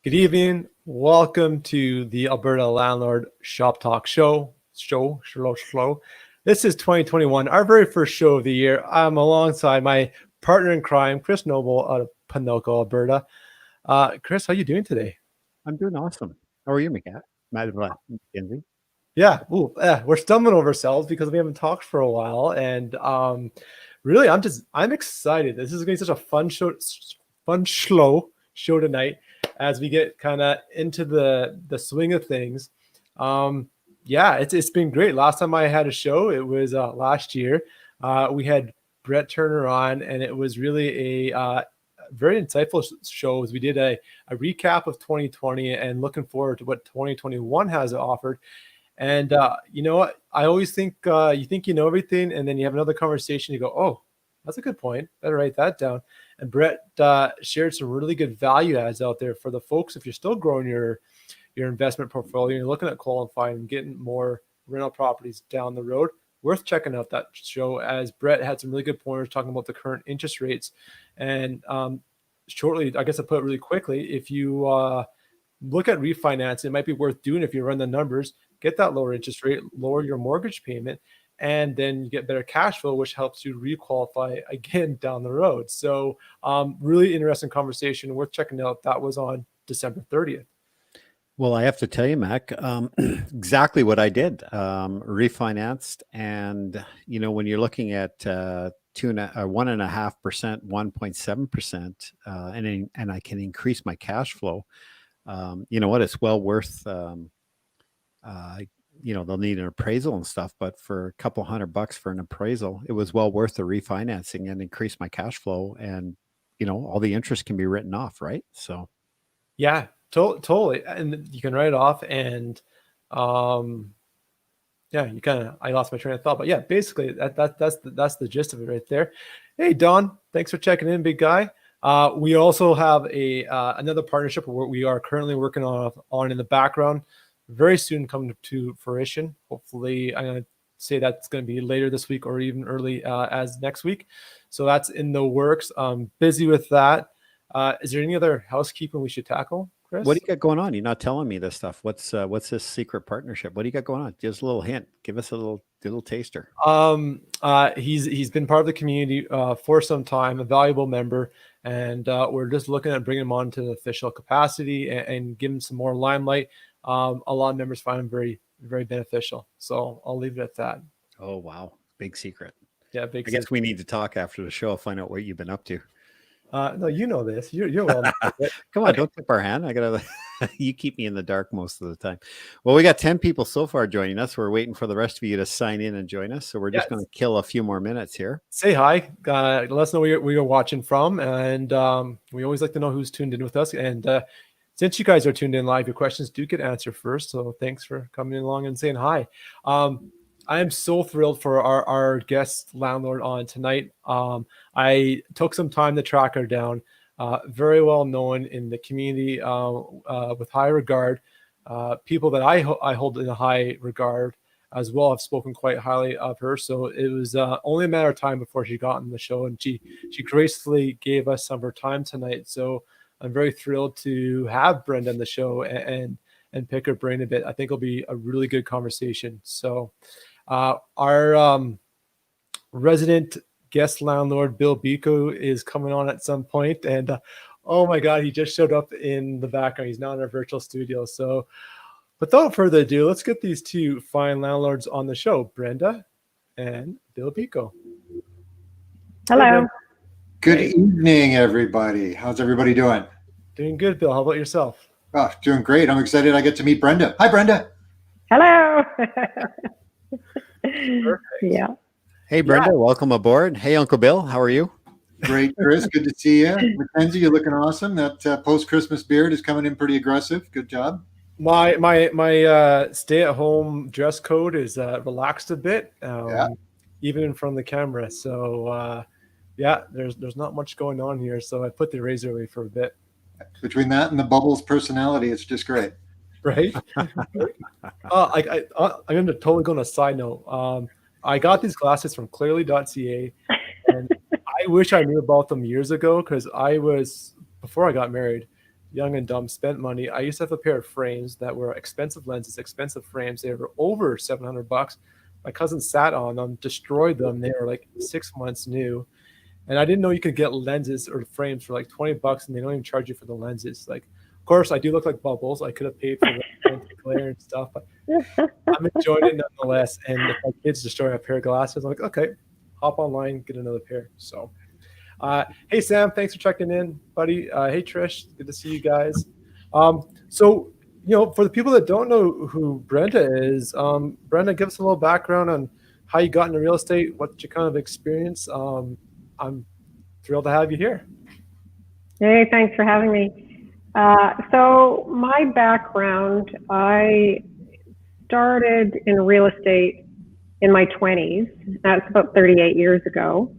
Good evening. Welcome to the Alberta Landlord Shoptalk show. This is 2021, our very first show of the year. I'm alongside my partner in crime, Chris Noble, out of Pinoco, Alberta. Chris, how you doing today? I'm doing awesome. How are you, Mackenzie? Yeah, we're stumbling over ourselves because we haven't talked for a while, and really, I'm excited. This is going to be such a fun show tonight as we get kind of into the swing of things. Yeah, it's been great. Last time I had a show, it was last year. We had Brett Turner on, and it was really a very insightful show. We did a recap of 2020 and looking forward to what 2021 has offered. And you know what? I always think you think you know everything, and then you have another conversation. You go, "Oh, that's a good point. Better write that down." And Brett shared some really good value adds out there for the folks. If you're still growing your investment portfolio, you're looking at qualifying and getting more rental properties down the road, worth checking out that show. As Brett had some really good pointers talking about the current interest rates, and shortly, I guess I put it really quickly. If you look at refinance, it might be worth doing if you run the numbers. Get that lower interest rate, lower your mortgage payment, and then you get better cash flow, which helps you requalify again down the road. So really interesting conversation, worth checking out. That was on December 30th. Well, I have to tell you, Mac, exactly what I did. Refinanced, and when you're looking at 1.5%, 1.7%, and I can increase my cash flow. You know what? It's well worth. They'll need an appraisal and stuff, but for a couple $100 for an appraisal, it was well worth the refinancing and increase my cash flow, and all the interest can be written off, right? So yeah, totally, and you can write it off, and yeah, I lost my train of thought, but yeah, basically that's the gist of it right there. Hey Don, thanks for checking in, big guy. We also have another partnership where we are currently working on in the background. Very soon come to fruition. Hopefully, I'm going to say that's going to be later this week or even early as next week. So that's in the works. Busy with that. Is there any other housekeeping we should tackle, Chris? what do you got going on? You're not telling me this stuff. What's this secret partnership? What do you got going on? Just a little hint. Give us a little taster. He's been part of the community for some time, a valuable member, and we're just looking at bringing him on to an official capacity and give him some more limelight. A lot of members find him very, very beneficial. So I'll leave it at that. Oh, wow. Big secret. Yeah, big I guess we need to talk after the show. I'll find out what you've been up to. No, you know this. You're well. Come on, don't tip our hand. I gotta. You keep me in the dark most of the time. Well, we got 10 people so far joining us. We're waiting for the rest of you to sign in and join us. So we're just going to kill a few more minutes here. Say hi. Let us know where you're watching from, and we always like to know who's tuned in with us. And since you guys are tuned in live, your questions do get answered first. So thanks for coming along and saying hi. I am so thrilled for our guest landlord on tonight. I took some time to track her down. Very well known in the community with high regard. People that I hold in a high regard as well have spoken quite highly of her. So it was only a matter of time before she got on the show, and she gracefully gave us some of her time tonight. So I'm very thrilled to have Brenda on the show and pick her brain a bit. I think it'll be a really good conversation. So our resident guest landlord, Bill Biko, is coming on at some point. And oh my God, he just showed up in the background. He's now in our virtual studio. So without further ado, let's get these two fine landlords on the show, Brenda and Bill Biko. Hello. Good evening, everybody. How's everybody doing? Doing good, Bill. How about yourself? Oh, doing great. I'm excited I get to meet Brenda. Hi, Brenda. Hello. Perfect. Yeah. Hey, Brenda, welcome aboard. Hey, Uncle Bill, how are you? Great, Chris. Good to see you. Mackenzie, you're looking awesome. That post-Christmas beard is coming in pretty aggressive. Good job. My stay-at-home dress code is relaxed a bit, even in front of the camera. So yeah, there's not much going on here. So I put the razor away for a bit. Between that and the Bubbles personality, it's just great. Right? I'm going to totally go on a side note. I got these glasses from clearly.ca, and I wish I knew about them years ago, because before I got married, young and dumb, spent money. I used to have a pair of frames that were expensive lenses, expensive frames. They were over $700. My cousin sat on them, destroyed them. They were like 6 months new. And I didn't know you could get lenses or frames for like $20, and they don't even charge you for the lenses. Like, of course, I do look like Bubbles. I could have paid for the glare and stuff, but I'm enjoying it nonetheless. And if my kids destroy a pair of glasses, I'm like, okay, hop online, get another pair. So, hey, Sam, thanks for checking in, buddy. Hey, Trish, good to see you guys. So, for the people that don't know who Brenda is, Brenda, give us a little background on how you got into real estate, what you kind of experience. I'm thrilled to have you here. Hey, thanks for having me. So my background, I started in real estate in my 20s. That's about 38 years ago.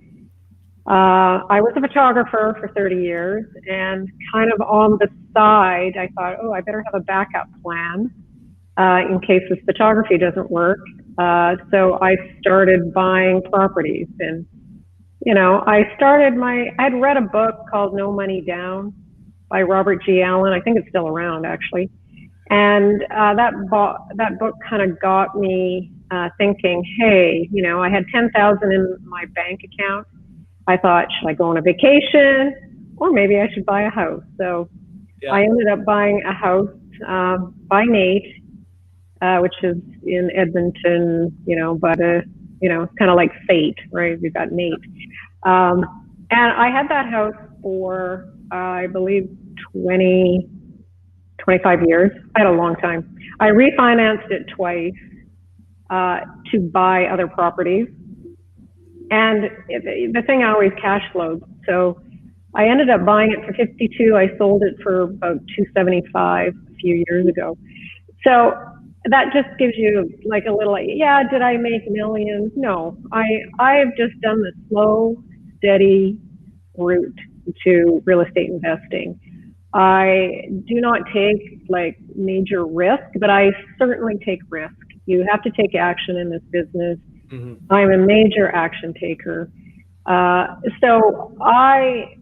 I was a photographer for 30 years, and kind of on the side, I thought, I better have a backup plan in case this photography doesn't work. So I started buying properties, and I had read a book called No Money Down by Robert G. Allen. I think it's still around, actually. And that book kind of got me thinking, hey, I had $10,000 in my bank account. I thought, should I go on a vacation, or maybe I should buy a house? So I ended up buying a house by Nate, which is in Edmonton, but it's kind of like fate, right? We've got Nate. And I had that house for, I believe, 25 years. I had a long time. I refinanced it twice to buy other properties. And the thing I always cash flowed. So I ended up buying it for $52. I sold it for about $275 a few years ago. So that just gives you like a little, did I make millions? No, I've just done the slow, steady route to real estate investing. I do not take like major risk, but I certainly take risk. You have to take action in this business. Mm-hmm. I'm a major action taker. So I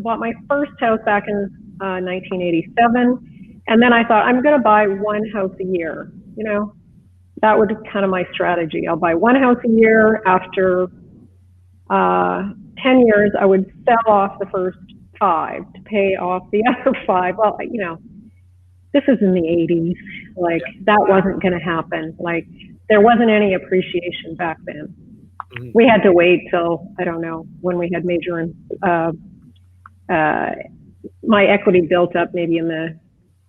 bought my first house back in 1987. And then I thought, I'm going to buy one house a year. That was kind of my strategy. I'll buy one house a year. After 10 years, I would sell off the first 5 to pay off the other 5. Well, this is in the 80s. That wasn't going to happen. There wasn't any appreciation back then. Mm-hmm. We had to wait till, I don't know, when we had major, my equity built up maybe in the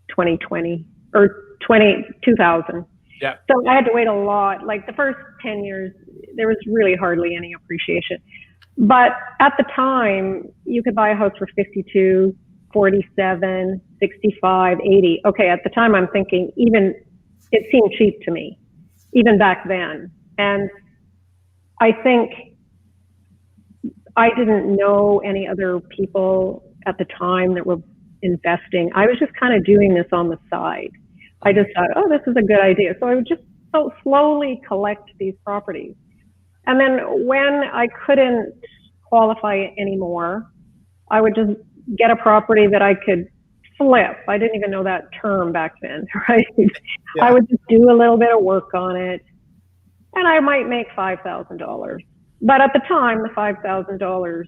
2020 or 2000. Yeah. So I had to wait a lot. The first 10 years, there was really hardly any appreciation. But at the time, you could buy a house for 52, 47, 65, 80. Okay, at the time I'm thinking it seemed cheap to me, even back then. And I think I didn't know any other people at the time that were investing. I was just kind of doing this on the side. I just thought, this is a good idea. So I would just slowly collect these properties. And then when I couldn't qualify anymore, I would just get a property that I could flip. I didn't even know that term back then, right? Yeah. I would just do a little bit of work on it, and I might make $5,000. But at the time, the $5,000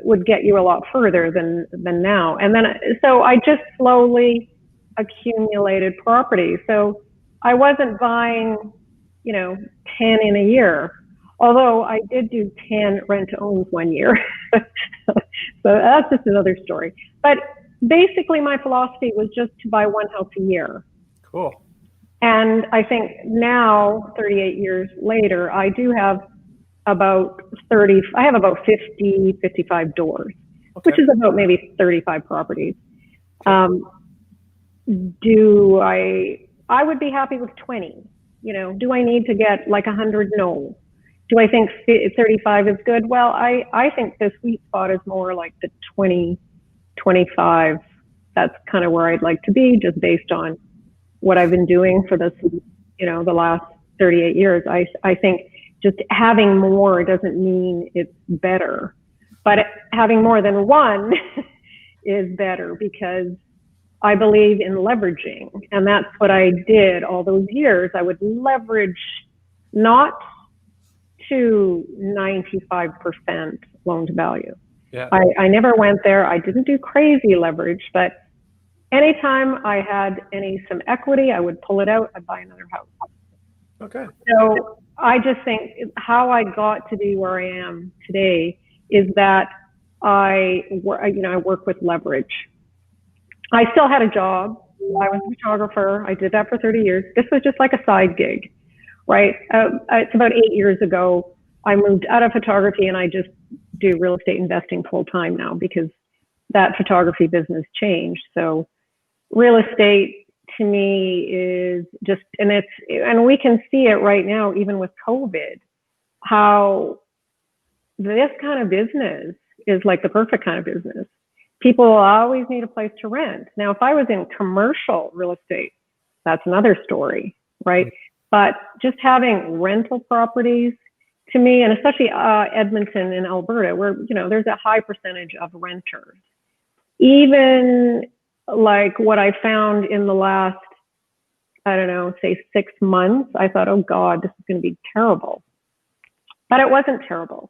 would get you a lot further than now. And then, so I just slowly accumulated property. So I wasn't buying, 10 in a year, although I did do 10 rent-to-owns one year. So that's just another story. But basically my philosophy was just to buy one house a year. Cool. And I think now, 38 years later, I do have about 50, 55 doors, okay, which is about maybe 35 properties. I would be happy with 20. Do I need to get like 100? No. Do I think 35 is good? Well, I think the sweet spot is more like the 20, 25. That's kind of where I'd like to be, just based on what I've been doing for this, the last 38 years. I think just having more doesn't mean it's better, but having more than one is better because I believe in leveraging. And that's what I did all those years. I would leverage not to 95% loan to value. Yeah. I never went there. I didn't do crazy leverage, but anytime I had some equity, I would pull it out. I'd buy another house. Okay. So I just think how I got to be where I am today is that I work with leverage. I still had a job. I was a photographer. I did that for 30 years. This was just like a side gig, right? It's about 8 years ago. I moved out of photography and I just do real estate investing full time now because that photography business changed. So real estate to me is just, and we can see it right now, even with COVID, how this kind of business is like the perfect kind of business. People always need a place to rent. Now, if I was in commercial real estate, that's another story, right? But just having rental properties, to me, and especially Edmonton and Alberta, where, there's a high percentage of renters. Even like what I found in the last, I don't know, say 6 months, I thought, oh God, this is going to be terrible. But it wasn't terrible.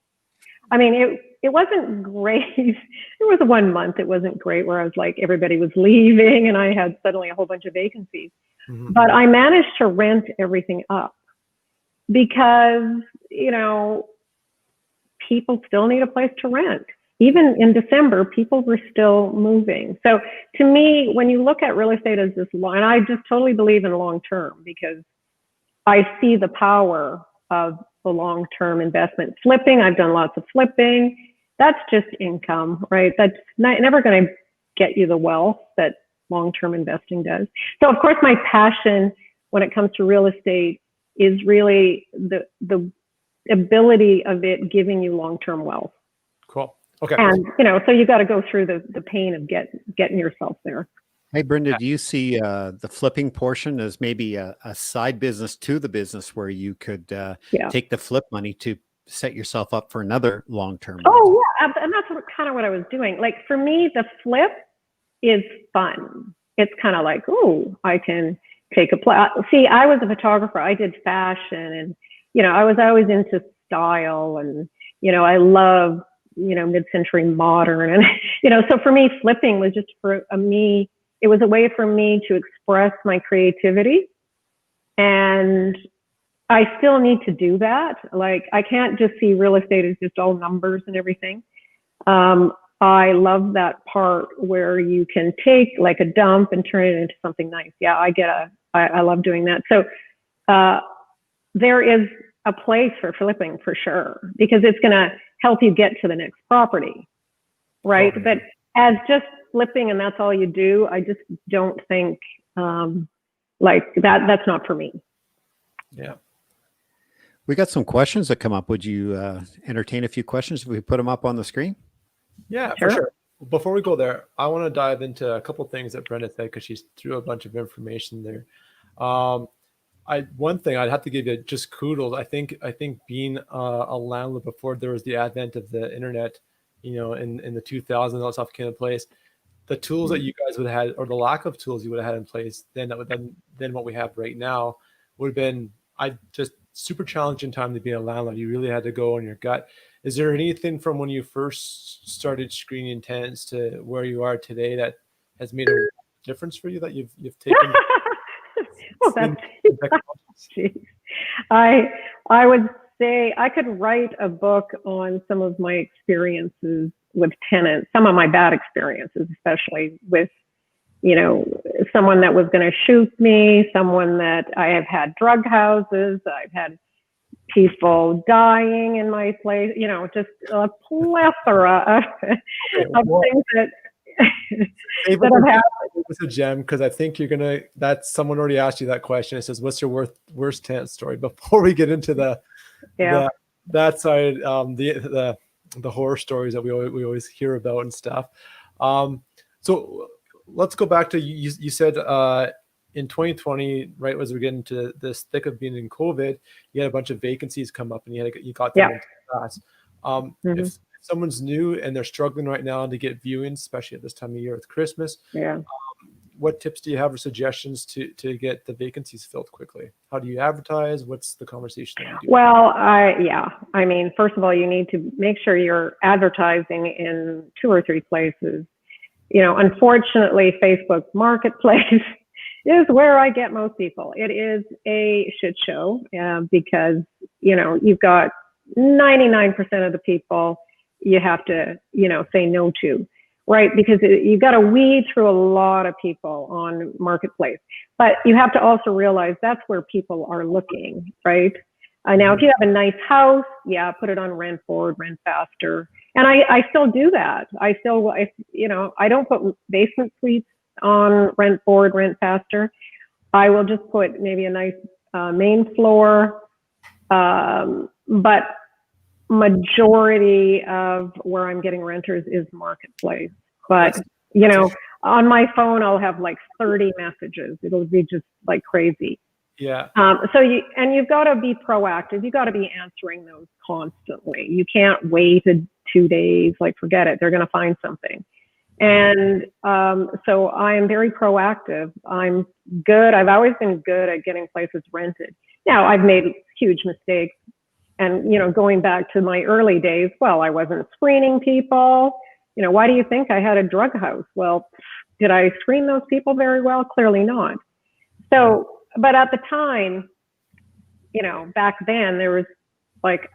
I mean, it wasn't great. There was 1 month it wasn't great where I was like, everybody was leaving and I had suddenly a whole bunch of vacancies. Mm-hmm. But I managed to rent everything up because, people still need a place to rent. Even in December, people were still moving. So to me, when you look at real estate as this long, and I just totally believe in long term because I see the power of the long-term investment. Flipping, I've done lots of flipping. That's just income, right? That's never going to get you the wealth that long-term investing does. So of course, my passion when it comes to real estate is really the ability of it giving you long-term wealth. Cool. Okay. And, so you got to go through the pain of getting yourself there. Hey, Brenda, do you see the flipping portion as maybe a side business to the business where you could take the flip money to set yourself up for another long-term? Oh, yeah. And that's kind of what I was doing. Like for me, the flip is fun. It's kind of like, oh, I can take see, I was a photographer. I did fashion and, I was always into style and, I love, mid-century modern. And, so for me, flipping was just me. It was a way for me to express my creativity. And I still need to do that. Like, I can't just see real estate as just all numbers and everything. I love that part where you can take like a dump and turn it into something nice. Yeah, I love doing that. So there is a place for flipping for sure, because it's going to help you get to the next property, right? Oh, but as just flipping and that's all you do, I just don't think like that's not for me. Yeah. We got some questions that come up. Would you entertain a few questions if we put them up on the screen? Yeah, sure. For sure. Before we go there, I want to dive into a couple of things that Brenda said because she threw a bunch of information there. One thing I'd have to give you just kudos. I think being a landlord before there was the advent of the internet, in the 2000s, all that stuff came in place. The tools that you guys would have had, or the lack of tools you would have had in place then what we have right now would have been just super challenging time to be a landlord. You really had to go on your gut. Is there anything from when you first started screening tenants to where you are today that has made a difference for you that you've taken? Well, I would say I could write a book on some of my experiences with tenants, some of my bad experiences, especially with, someone that was going to shoot me, someone that I have had drug houses, I've had people dying in my place, just a plethora of things that have happened. It's a gem because I think that someone already asked you that question. It says, what's your worst tenant story? Before we get into that side, the horror stories that we always hear about and stuff. So let's go back to you said in 2020, right, as we get into this thick of being in COVID, you had a bunch of vacancies come up and you got them into class. If someone's new and they're struggling right now to get viewings, especially at this time of year with Christmas. Yeah. What tips do you have or suggestions to get the vacancies filled quickly? How do you advertise? What's the conversation that you do? Well, I mean, first of all, you need to make sure you're advertising in 2 or 3 places. You know, unfortunately, Facebook Marketplace is where I get most people. It is a shit show because, you know, you've got 99% of the people you have to, you know, say no to. Right, because you've got to weed through a lot of people on Marketplace. But you have to also realize that's where people are looking, right? Now, if you have a nice house, yeah, put it on Rent Forward, Rent Faster. And I still do that. You know, I don't put basement suites on Rent Forward, Rent Faster. I will just put maybe a nice main floor. But majority of where I'm getting renters is Marketplace. But, you know, on my phone, I'll have like 30 messages. It'll be just like crazy. Yeah. So you've got to be proactive. You've got to be answering those constantly. You can't wait 2 days, like forget it. They're going to find something. And so I am very proactive. I'm good. I've always been good at getting places rented. Now, I've made huge mistakes. And, you know, going back to my early days, well, I wasn't screening people. You know, why do you think I had a drug house? Well, did I screen those people very well? Clearly not. So, but at the time, you know, back then there was like,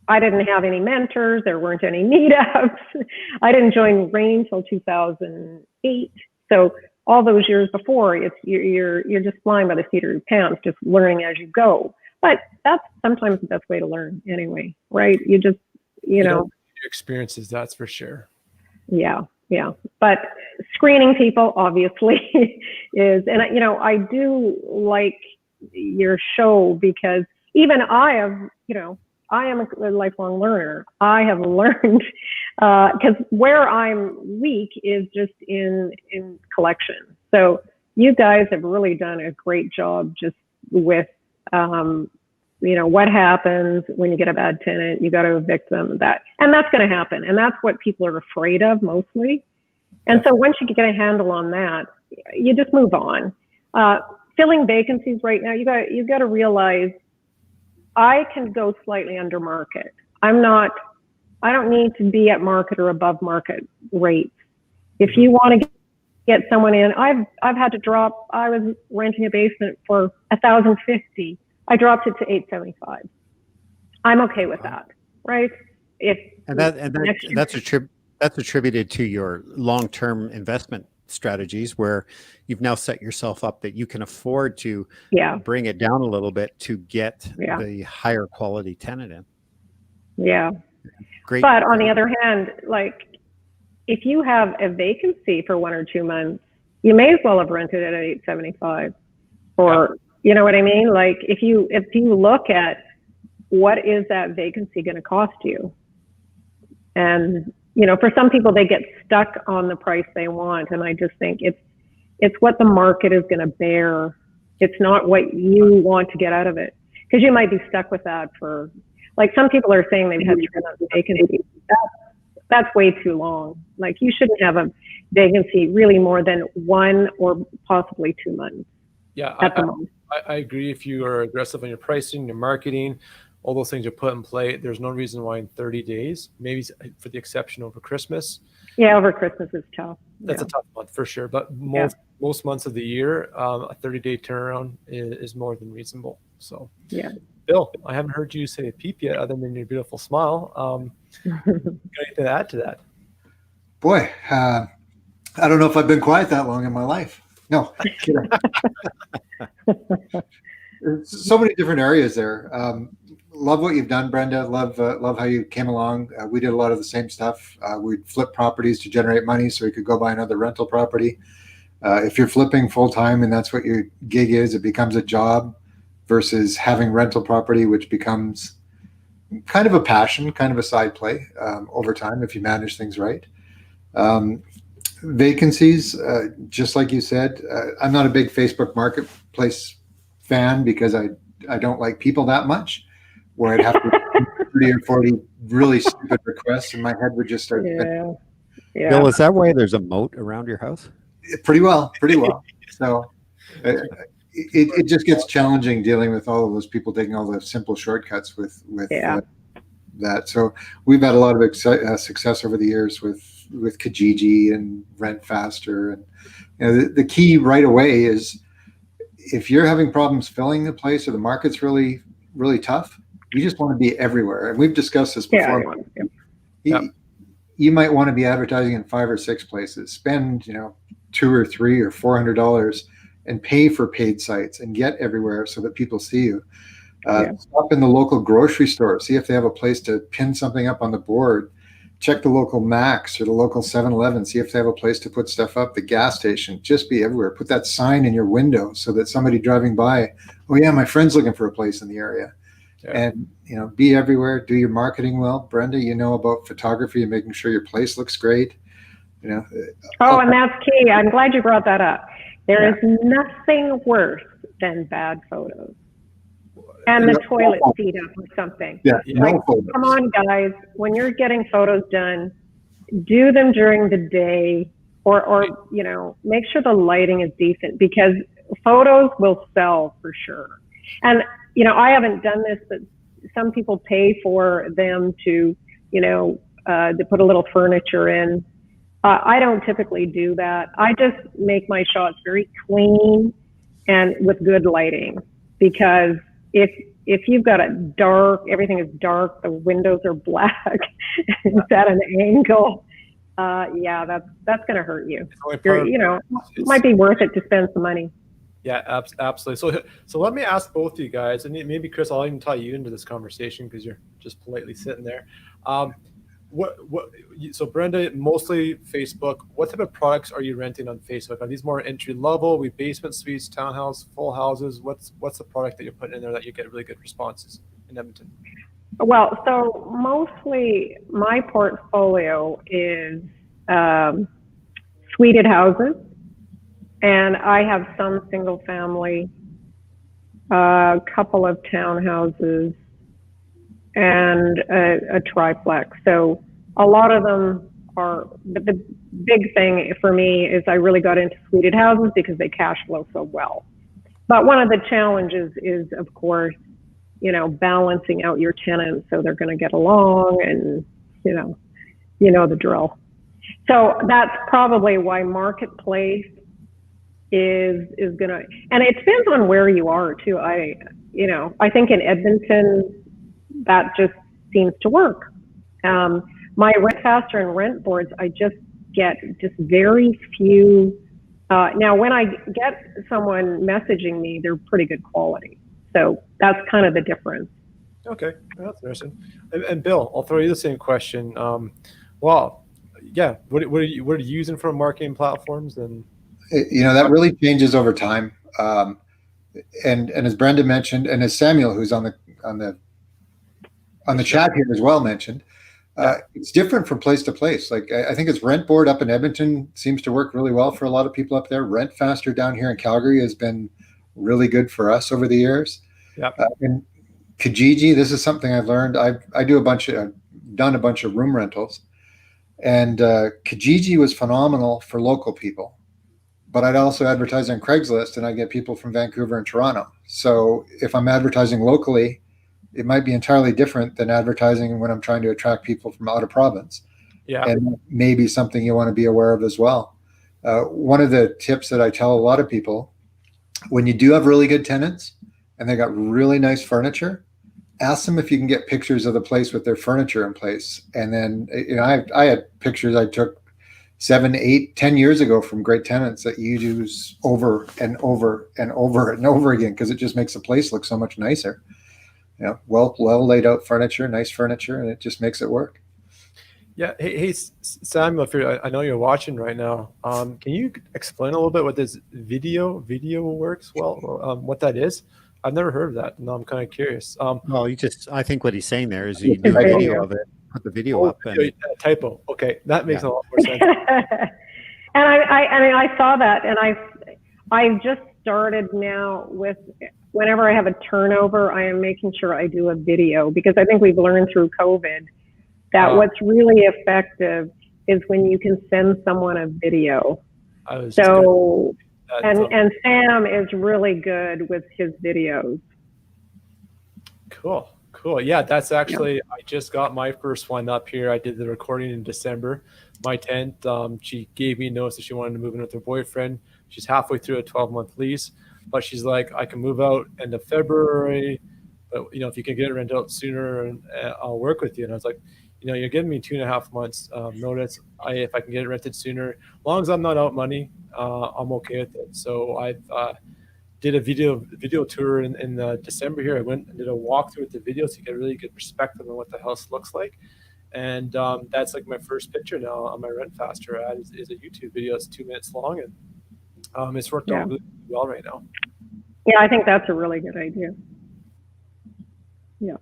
I didn't have any mentors. There weren't any meetups. I didn't join RAIN until 2008. So all those years before, you're just flying by the seat of your pants, just learning as you go. But that's sometimes the best way to learn anyway, right? You just, you know. Your experiences, that's for sure. Yeah. But screening people obviously is, and you know, I do like your show because even I have, you know, I am a lifelong learner. I have learned, because where I'm weak is just in collection. So you guys have really done a great job just with, you know, what happens when you get a bad tenant, you got to evict them, and that's going to happen. And that's what people are afraid of mostly. And so once you get a handle on that, you just move on. Filling vacancies right now, you got to realize I can go slightly under market. I don't need to be at market or above market rates. If you want to get someone in, I've had to drop, I was renting a basement for $1,050. I dropped it to $875. I'm okay with that, right? That's attributed to your long-term investment strategies where you've now set yourself up that you can afford to bring it down a little bit to get the higher quality tenant in. Yeah. Great. But on the other hand, like if you have a vacancy for 1 or 2 months, you may as well have rented it at $875 or you know what I mean? Like if you look at what is that vacancy going to cost you? And, you know, for some people, they get stuck on the price they want. And I just think it's what the market is going to bear. It's not what you want to get out of it. Because you might be stuck with that for, like some people are saying they've had 3 months vacancy. That's way too long. Like you shouldn't have a vacancy really more than 1 or possibly 2 months. Yeah, I agree. If you are aggressive on your pricing, your marketing, all those things are put in play, there's no reason why in 30 days, maybe for the exception over Christmas. Yeah, over Christmas is tough. That's a tough month for sure. But most months of the year, a 30-day turnaround is more than reasonable. So, Bill, I haven't heard you say a peep yet other than your beautiful smile. Got anything to add to that? Boy, I don't know if I've been quiet that long in my life. No, kidding. So many different areas there. Love what you've done, Brenda. Love how you came along. We did a lot of the same stuff. We'd flip properties to generate money so we could go buy another rental property. If you're flipping full time and that's what your gig is, it becomes a job versus having rental property, which becomes kind of a passion, kind of a side play over time if you manage things right. Vacancies, just like you said, I'm not a big Facebook Marketplace fan because I don't like people that much, where I'd have to 30 or 40 really stupid requests, and my head would just start. Yeah. Bill, is that why there's a moat around your house? Pretty well. So it just gets challenging dealing with all of those people taking all the simple shortcuts with that. So we've had a lot of success over the years with Kijiji and Rent Faster, and the key right away is if you're having problems filling the place or the market's really really tough, you just want to be everywhere. And we've discussed this before. You might want to be advertising in 5 or 6 places. Spend $200 or $300 or $400 and pay for paid sites and get everywhere so that people see you. Stop in the local grocery store, see if they have a place to pin something up on the board. Check the local Max or the local 7-Eleven, see if they have a place to put stuff up. The gas station, just be everywhere. Put that sign in your window so that somebody driving by, oh yeah, my friend's looking for a place in the area. And be everywhere. Do your marketing well. Brenda, about photography and making sure your place looks great. And that's key. I'm glad you brought that up. There is nothing worse than bad photos. And the toilet seat up or something. Come on, guys. When you're getting photos done, do them during the day, or make sure the lighting is decent, because photos will sell for sure. And I haven't done this, but some people pay for them to put a little furniture in. I don't typically do that. I just make my shots very clean and with good lighting, because if you've got everything is dark, the windows are black, it's at an angle, that's going to hurt you. It might be worth it to spend some money. Yeah, absolutely. So let me ask both of you guys, and maybe Chris, I'll even tie you into this conversation because you're just politely sitting there. So Brenda, mostly Facebook. What type of products are you renting on Facebook? Are these more entry level? We basement suites, townhouse, full houses? What's the product that you're putting in there that you get really good responses in Edmonton? Well, so mostly my portfolio is suited houses. And I have some single family, a couple of townhouses, and a triplex. So a lot of them are, but the big thing for me is I really got into suited houses because they cash flow so well. But one of the challenges is, of course, balancing out your tenants so they're going to get along, and the drill. So that's probably why Marketplace is gonna, and it depends on where you are too. I think in Edmonton that just seems to work. My Rent Faster and Rent boards, I just get very few. Now when I get someone messaging me, they're pretty good quality. So that's kind of the difference. Okay, that's interesting. And Bill, I'll throw you the same question. What are you using for marketing platforms? And that really changes over time. And as Brenda mentioned, and as Samuel, who's on the chat here as well, mentioned, it's different from place to place. Like I think it's Rent Board up in Edmonton seems to work really well for a lot of people up there. Rent Faster down here in Calgary has been really good for us over the years. And Kijiji, this is something I've learned. I've done a bunch of room rentals, and Kijiji was phenomenal for local people. But I'd also advertise on Craigslist, and I get people from Vancouver and Toronto. So if I'm advertising locally, it might be entirely different than advertising when I'm trying to attract people from out of province. And maybe something you want to be aware of as well. One of the tips that I tell a lot of people, when you do have really good tenants and they got really nice furniture, ask them if you can get pictures of the place with their furniture in place. And then I had pictures I took 7, 8, 10 years ago from great tenants that you use over and over and over and over again, because it just makes the place look so much nicer. Well laid out furniture, nice furniture, and it just makes it work. Yeah. Hey Samuel, I know you're watching right now. Can you explain a little bit what this video works? Well, what that is? I've never heard of that. No, I'm kind of curious. I think what he's saying there is you do a video of it. Put the video up. And typo. Okay, that makes a lot more sense. And I saw that, and I just started now with whenever I have a turnover, I am making sure I do a video, because I think we've learned through COVID that what's really effective is when you can send someone a video. And Sam is really good with his videos. Cool. Yeah, that's actually, I just got my first one up here. I did the recording in December. My tenant, she gave me notice that she wanted to move in with her boyfriend. She's halfway through a 12-month lease, but she's like, I can move out end of February, but if you can get it rented out sooner, and I'll work with you. And I was like, you're giving me 2.5 months notice. If I can get it rented sooner, as long as I'm not out money, I'm okay with it. So I did a video tour in December here. I went and did a walkthrough with the video, so you get a really good perspective on what the house looks like. And that's like my first picture now on my Rent Faster ad is a YouTube video. It's 2 minutes long, and it's worked out really well right now. Yeah, I think that's a really good idea. Yeah.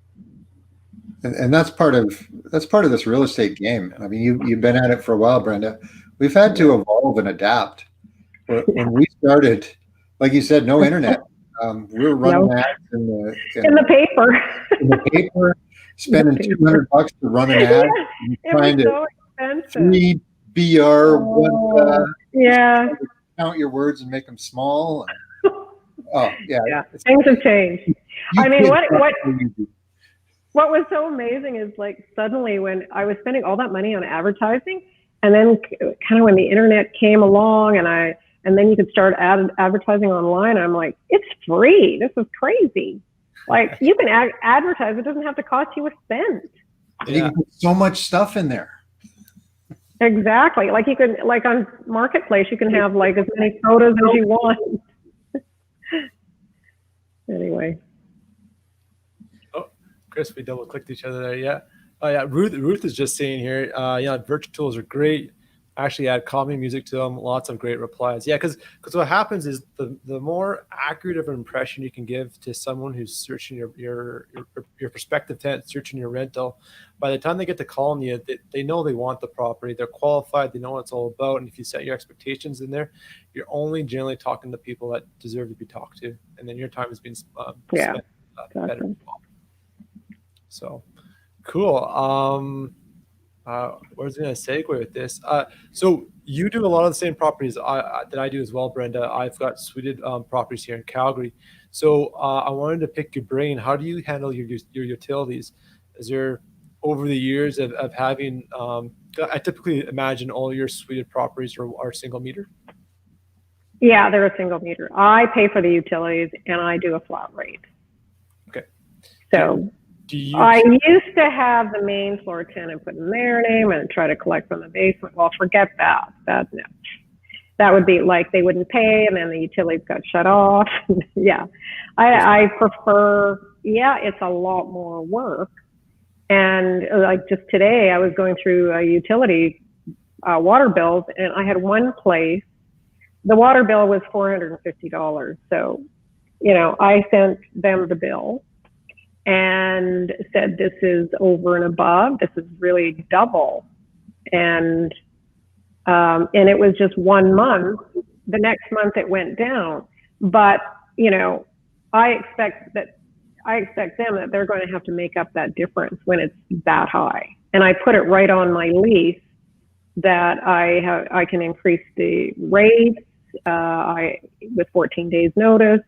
And that's part of this real estate game. I mean, you've been at it for a while, Brenda. We've had to evolve and adapt. When we started, like you said, no internet. We were running ads in the paper. In the paper, spending $200 to run an ad. It was so expensive. 3 BR, count your words and make them small. Things have changed. I mean, what was so amazing is, like, suddenly when I was spending all that money on advertising, and then kind of when the internet came along, and then you could start advertising online, I'm like, it's free. This is crazy. Like, you can advertise. It doesn't have to cost you a cent. You can put so much stuff in there. Exactly. Like, you can, like, on Marketplace, you can have like as many photos as you want. Anyway. Oh, Chris, we double clicked each other there. Yeah. Oh yeah. Ruth is just saying here, virtual tools are great. Actually add calming music to them. Lots of great replies. Yeah, because what happens is the more accurate of an impression you can give to someone who's searching your prospective tenant, searching your rental, by the time they get to calling you, they know they want the property. They're qualified. They know what it's all about. And if you set your expectations in there, you're only generally talking to people that deserve to be talked to, and then your time is being spent better. So cool. Where's going to segue with this? So you do a lot of the same properties that I do as well, Brenda. I've got suited properties here in Calgary. So I wanted to pick your brain. How do you handle your utilities? Is there, over the years of having, I typically imagine all your suited properties are single meter? Yeah, they're a single meter. I pay for the utilities, and I do a flat rate. Okay. So I used to have the main floor tenant put in their name and try to collect from the basement. Well, forget that. No. That would be like they wouldn't pay, and then the utilities got shut off. Yeah. I prefer, it's a lot more work. And like just today, I was going through a utility water bills, and I had one place, the water bill was $450. So, I sent them the bill and said, this is over and above. This is really double. And it was just 1 month. The next month it went down. But, I expect them that they're going to have to make up that difference when it's that high. And I put it right on my lease that I can increase the rates with 14 days notice.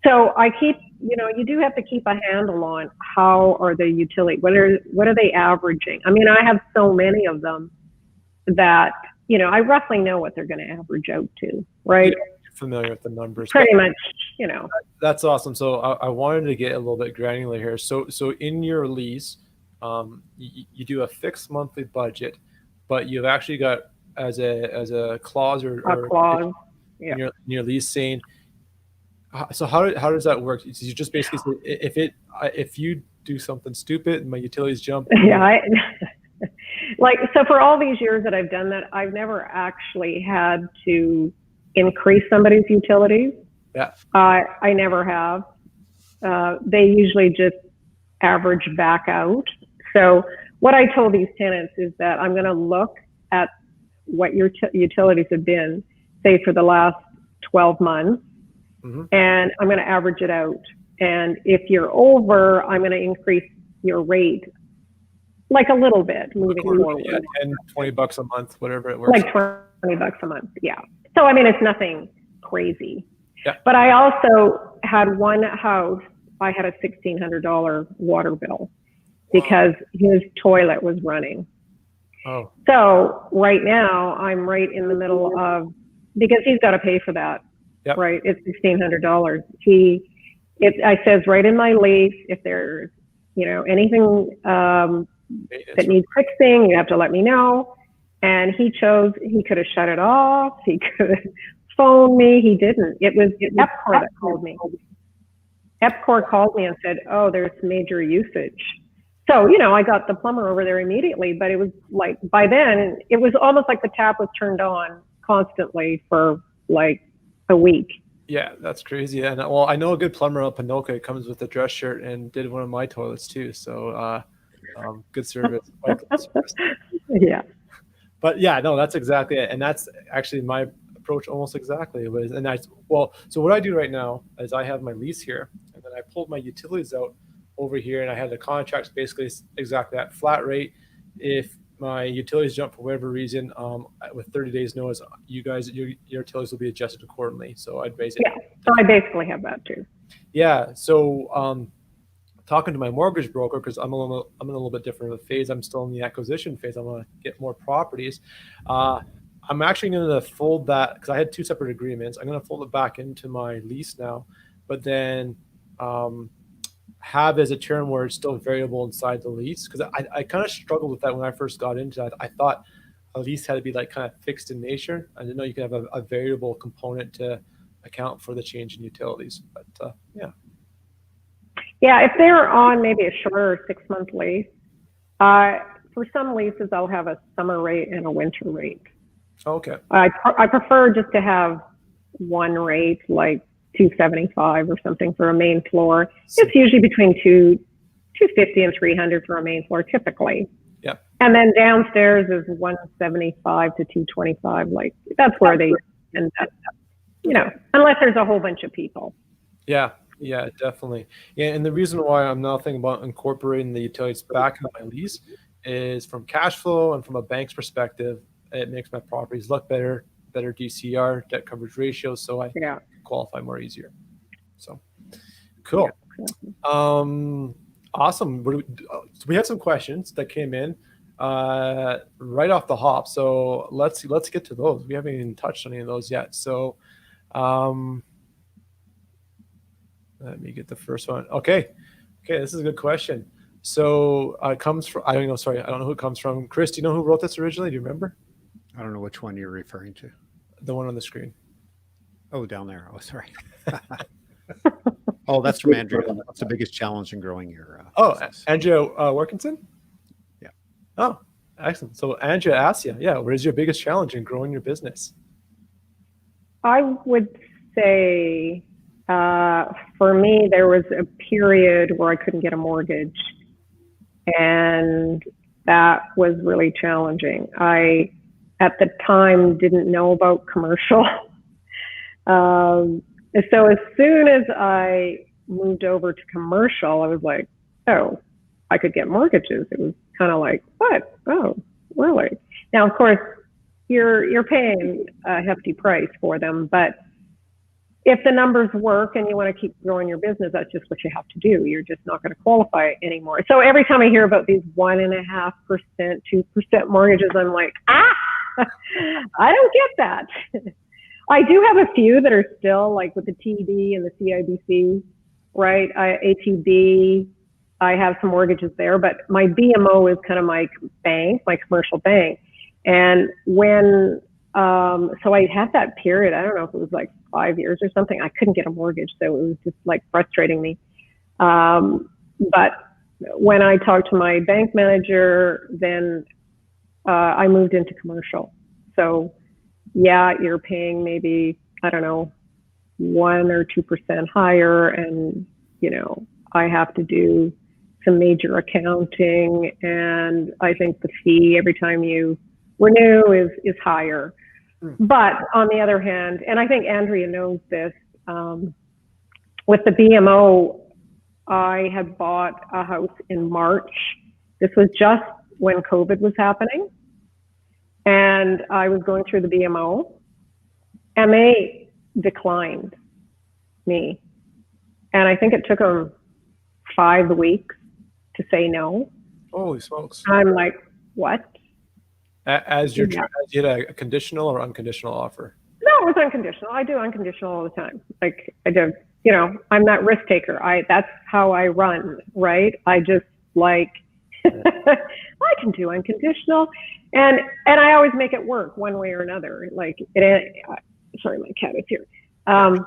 So I keep, you do have to keep a handle on how are the utility, what are they averaging? I mean, I have so many of them that, I roughly know what they're going to average out to, right? Yeah, you're familiar with the numbers. Pretty much, That's awesome. So I wanted to get a little bit granular here. So in your lease, you do a fixed monthly budget, but you've actually got as a clause or clause in your lease saying, so how does that work? You just basically say, if you do something stupid and my utilities jump. Yeah. So for all these years that I've done that, I've never actually had to increase somebody's utilities. Yeah. I never have. They usually just average back out. So what I told these tenants is that I'm going to look at what your utilities have been, say, for the last 12 months. and I'm going to average it out. And if you're over, I'm going to increase your rate like a little bit moving forward. Yeah, 10, $20 a month, whatever it works. Like $20 a month, yeah. So, I mean, it's nothing crazy. Yeah. But I also had one house, I had a $1,600 water bill because his toilet was running. Oh. So right now I'm right in the middle of, because he's got to pay for that, right? It's $1,600. It says right in my lease, if there's, anything that needs fixing, you have to let me know. And he could have shut it off. He could have phoned me. He didn't. It was EPCOR that called me. EPCOR called me and said, oh, there's major usage. So, I got the plumber over there immediately, but it was like, by then, it was almost like the tap was turned on constantly for like a week. Yeah, that's crazy. And well, I know a good plumber up in Panoka comes with a dress shirt and did one of my toilets too. So, good service. Yeah. But yeah, no, that's exactly it. And that's actually my approach almost exactly. So what I do right now is I have my lease here, and then I pulled my utilities out over here, and I have the contracts basically exactly that flat rate. If my utilities jump for whatever reason, with 30 days notice, your utilities will be adjusted accordingly. So I'd basically so I basically have that too. Yeah. So talking to my mortgage broker, because I'm in a little bit different of a phase. I'm still in the acquisition phase. I want to get more properties. I'm actually going to fold that, because I had two separate agreements. I'm going to fold it back into my lease now, but then have as a term where it's still variable inside the lease, because I kind of struggled with that when I first got into that. I thought a lease had to be like kind of fixed in nature. I didn't know you could have a variable component to account for the change in utilities. But yeah, if they're on maybe a shorter 6-month lease, for some leases I'll have a summer rate and a winter rate. Okay. I prefer just to have one rate, like $275 or something for a main floor. It's usually between $250 and $300 for a main floor, typically. Yeah. And then downstairs is $175 to $225. Like, that's where they end up, unless there's a whole bunch of people. Yeah, definitely. Yeah, and the reason why I'm now thinking about incorporating the utilities back in my lease is from cash flow and from a bank's perspective. It makes my properties look better DCR, debt coverage ratio, so I qualify more easier. So cool. Yeah. Awesome. We had some questions that came in right off the hop, so let's get to those. We haven't even touched on any of those yet. So let me get the first one. Okay, this is a good question. So it comes from, I don't know who it comes from. Chris, do you know who wrote this originally? Do you remember? I don't know which one you're referring to. The one on the screen. Oh, down there. Oh, sorry. Oh, that's from Andrea. What's the biggest challenge in growing your business? Andrea Workinson? Yeah. Oh, excellent. So Andrea asks you, what is your biggest challenge in growing your business? I would say for me, there was a period where I couldn't get a mortgage, and that was really challenging. I, at the time, didn't know about commercial. So as soon as I moved over to commercial, I was like, oh, I could get mortgages. It was kind of like, what? Oh, really? Now, of course, you're paying a hefty price for them, but if the numbers work and you want to keep growing your business, that's just what you have to do. You're just not going to qualify anymore. So every time I hear about these 1.5%, 2% mortgages, I'm like, I don't get that. I do have a few that are still like with the TD and the CIBC, right? ATB, I have some mortgages there, but my BMO is kind of my bank, my commercial bank. And when, so I had that period, I don't know if it was like 5 years or something, I couldn't get a mortgage. So it was just like frustrating me. But when I talked to my bank manager, then I moved into commercial. So yeah, you're paying maybe, I don't know, 1 or 2% higher. And, I have to do some major accounting. And I think the fee every time you renew is higher. But on the other hand, and I think Andrea knows this, With the BMO, I had bought a house in March. This was just when COVID was happening. And I was going through the BMO, and they declined me. And I think it took them 5 weeks to say no. Holy smokes. I'm like, what? As you had a conditional or unconditional offer? No, it was unconditional. I do unconditional all the time. Like I do, you know, I'm that risk taker. That's how I run, right? I just like, I can do unconditional, and I always make it work one way or another. Like sorry, my cat is here. And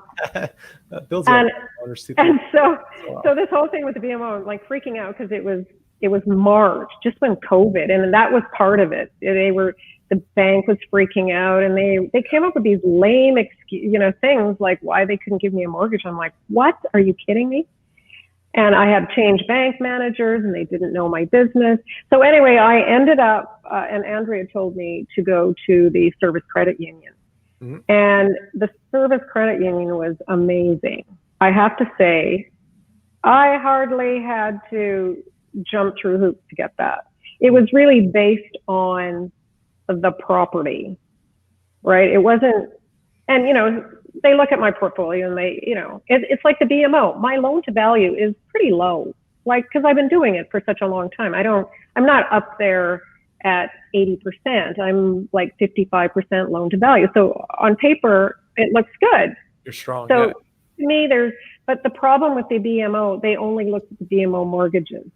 so this whole thing with the BMO, I'm like freaking out because it was March, just when COVID, and that was part of it. The bank was freaking out, and they came up with these lame things like why they couldn't give me a mortgage. I'm like, what? Are you kidding me? And I had changed bank managers, and they didn't know my business. So anyway, I ended up, and Andrea told me to go to the Service Credit Union. Mm-hmm. And the Service Credit Union was amazing. I have to say, I hardly had to jump through hoops to get that. It was really based on the property, right? It wasn't, and they look at my portfolio and they, it's like the BMO. My loan to value is pretty low, like, because I've been doing it for such a long time. I'm not up there at 80%. I'm like 55% loan to value. So on paper, it looks good. You're strong. So yeah. To me, but the problem with the BMO, they only looked at the BMO mortgages.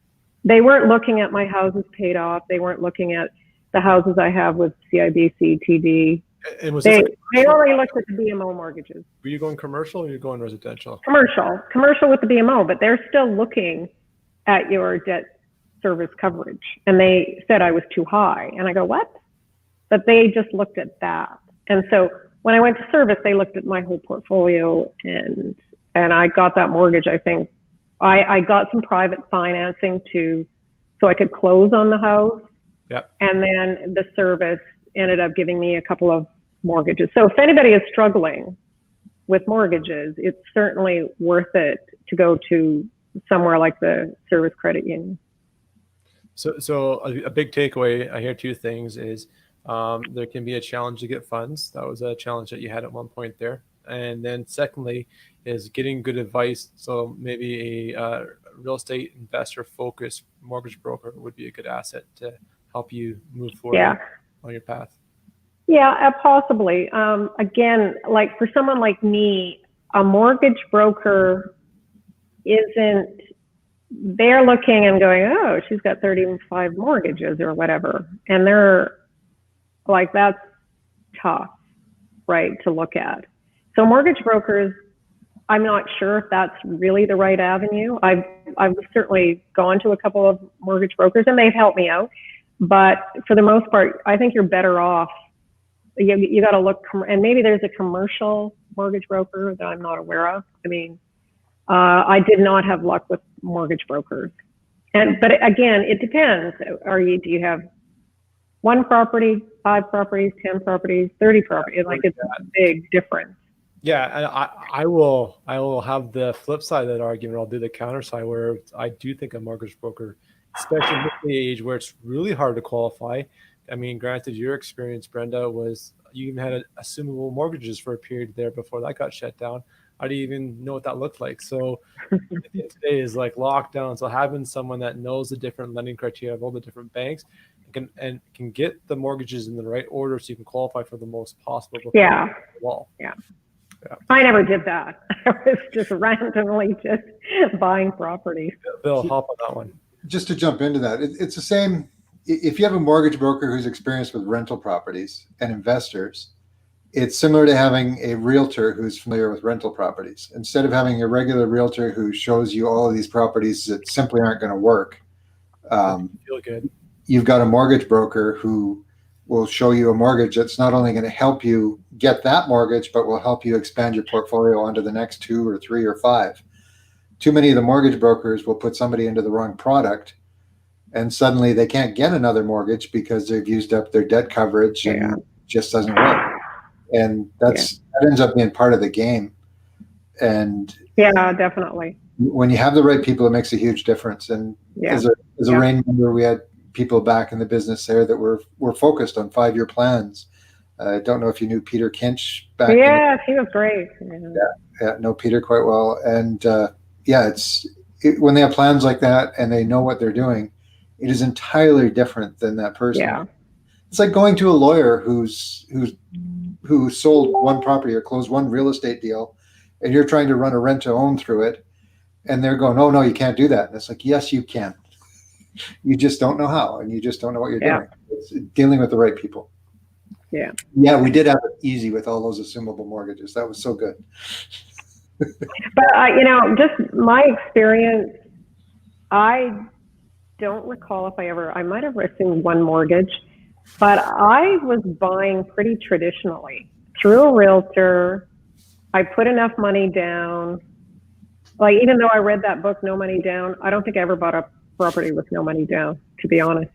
They weren't looking at my houses paid off. They weren't looking at the houses I have with CIBC, TD. And they only looked at the BMO mortgages. Were you going commercial or were you going residential? Commercial with the BMO, but they're still looking at your debt service coverage. And they said I was too high. And I go, what? But they just looked at that. And so when I went to service, they looked at my whole portfolio, and I got that mortgage. I think I got some private financing so I could close on the house. Yep. And then the service ended up giving me a couple of mortgages. So if anybody is struggling with mortgages, it's certainly worth it to go to somewhere like the Service Credit Union. So a big takeaway, I hear two things is there can be a challenge to get funds. That was a challenge that you had at one point there. And then secondly is getting good advice. So maybe a real estate investor focused mortgage broker would be a good asset to help you move forward on your path. Yeah, possibly. Again, like for someone like me, a mortgage broker they're looking and going, oh, she's got 35 mortgages or whatever. And they're like, that's tough, right, to look at. So mortgage brokers, I'm not sure if that's really the right avenue. I've certainly gone to a couple of mortgage brokers and they've helped me out. But for the most part, I think you're better off. You got to look, and maybe there's a commercial mortgage broker that I'm not aware of. I mean, I did not have luck with mortgage brokers. But again, it depends. Do you have 1 property, 5 properties, 10 properties, 30 properties? Like it's a big difference. Yeah, and I will have the flip side of that argument. I'll do the counter side where I do think a mortgage broker, especially at the age where it's really hard to qualify. I mean, granted, your experience, Brenda, was you even had assumable mortgages for a period there before that got shut down. I didn't even know what that looked like. So today is like lockdown. So having someone that knows the different lending criteria of all the different banks can get the mortgages in the right order so you can qualify for the most possible. Yeah. I never did that. I was just randomly just buying properties. Bill, hop on that one. Just to jump into that, it's the same. If you have a mortgage broker who's experienced with rental properties and investors, it's similar to having a realtor who's familiar with rental properties. Instead of having a regular realtor who shows you all of these properties that simply aren't going to work, feel good. You've got a mortgage broker who will show you a mortgage that's not only going to help you get that mortgage, but will help you expand your portfolio onto the next 2 or 3 or 5. Too many of the mortgage brokers will put somebody into the wrong product, and suddenly they can't get another mortgage because they've used up their debt coverage and it just doesn't work. And that ends up being part of the game. And yeah, definitely. When you have the right people, it makes a huge difference. And as a RAIN member, we had people back in the business there that were focused on 5-year plans. I don't know if you knew Peter Kinch back. Yeah, he was great. Yeah, know Peter quite well. And when they have plans like that and they know what they're doing, it is entirely different than that person. Yeah. It's like going to a lawyer who sold one property or closed one real estate deal, and you're trying to run a rent to own through it, and they're going, "Oh no, you can't do that." And it's like, yes, you can. You just don't know how, and you just don't know what you're doing. It's dealing with the right people. Yeah. Yeah, we did have it easy with all those assumable mortgages. That was so good. But just my experience, I don't recall if I might have assumed one mortgage, but I was buying pretty traditionally through a realtor. I put enough money down. Like, even though I read that book, No Money Down, I don't think I ever bought a property with no money down, to be honest.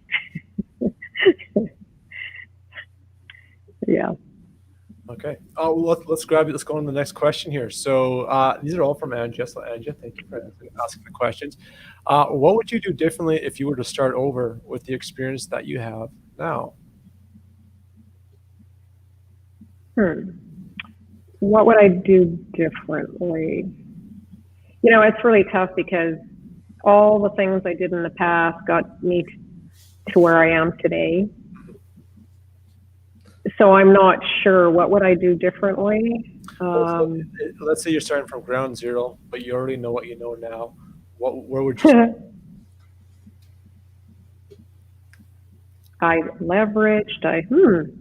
Yeah. Okay. Oh, let's grab it. Let's go on to the next question here. So these are all from Angie. So Angie, thank you for asking the questions. What would you do differently if you were to start over with the experience that you have now? What would I do differently? It's really tough because all the things I did in the past got me to where I am today. So I'm not sure. What would I do differently? Let's say you're starting from ground zero, but you already know what you know now. Where would you start? I leveraged.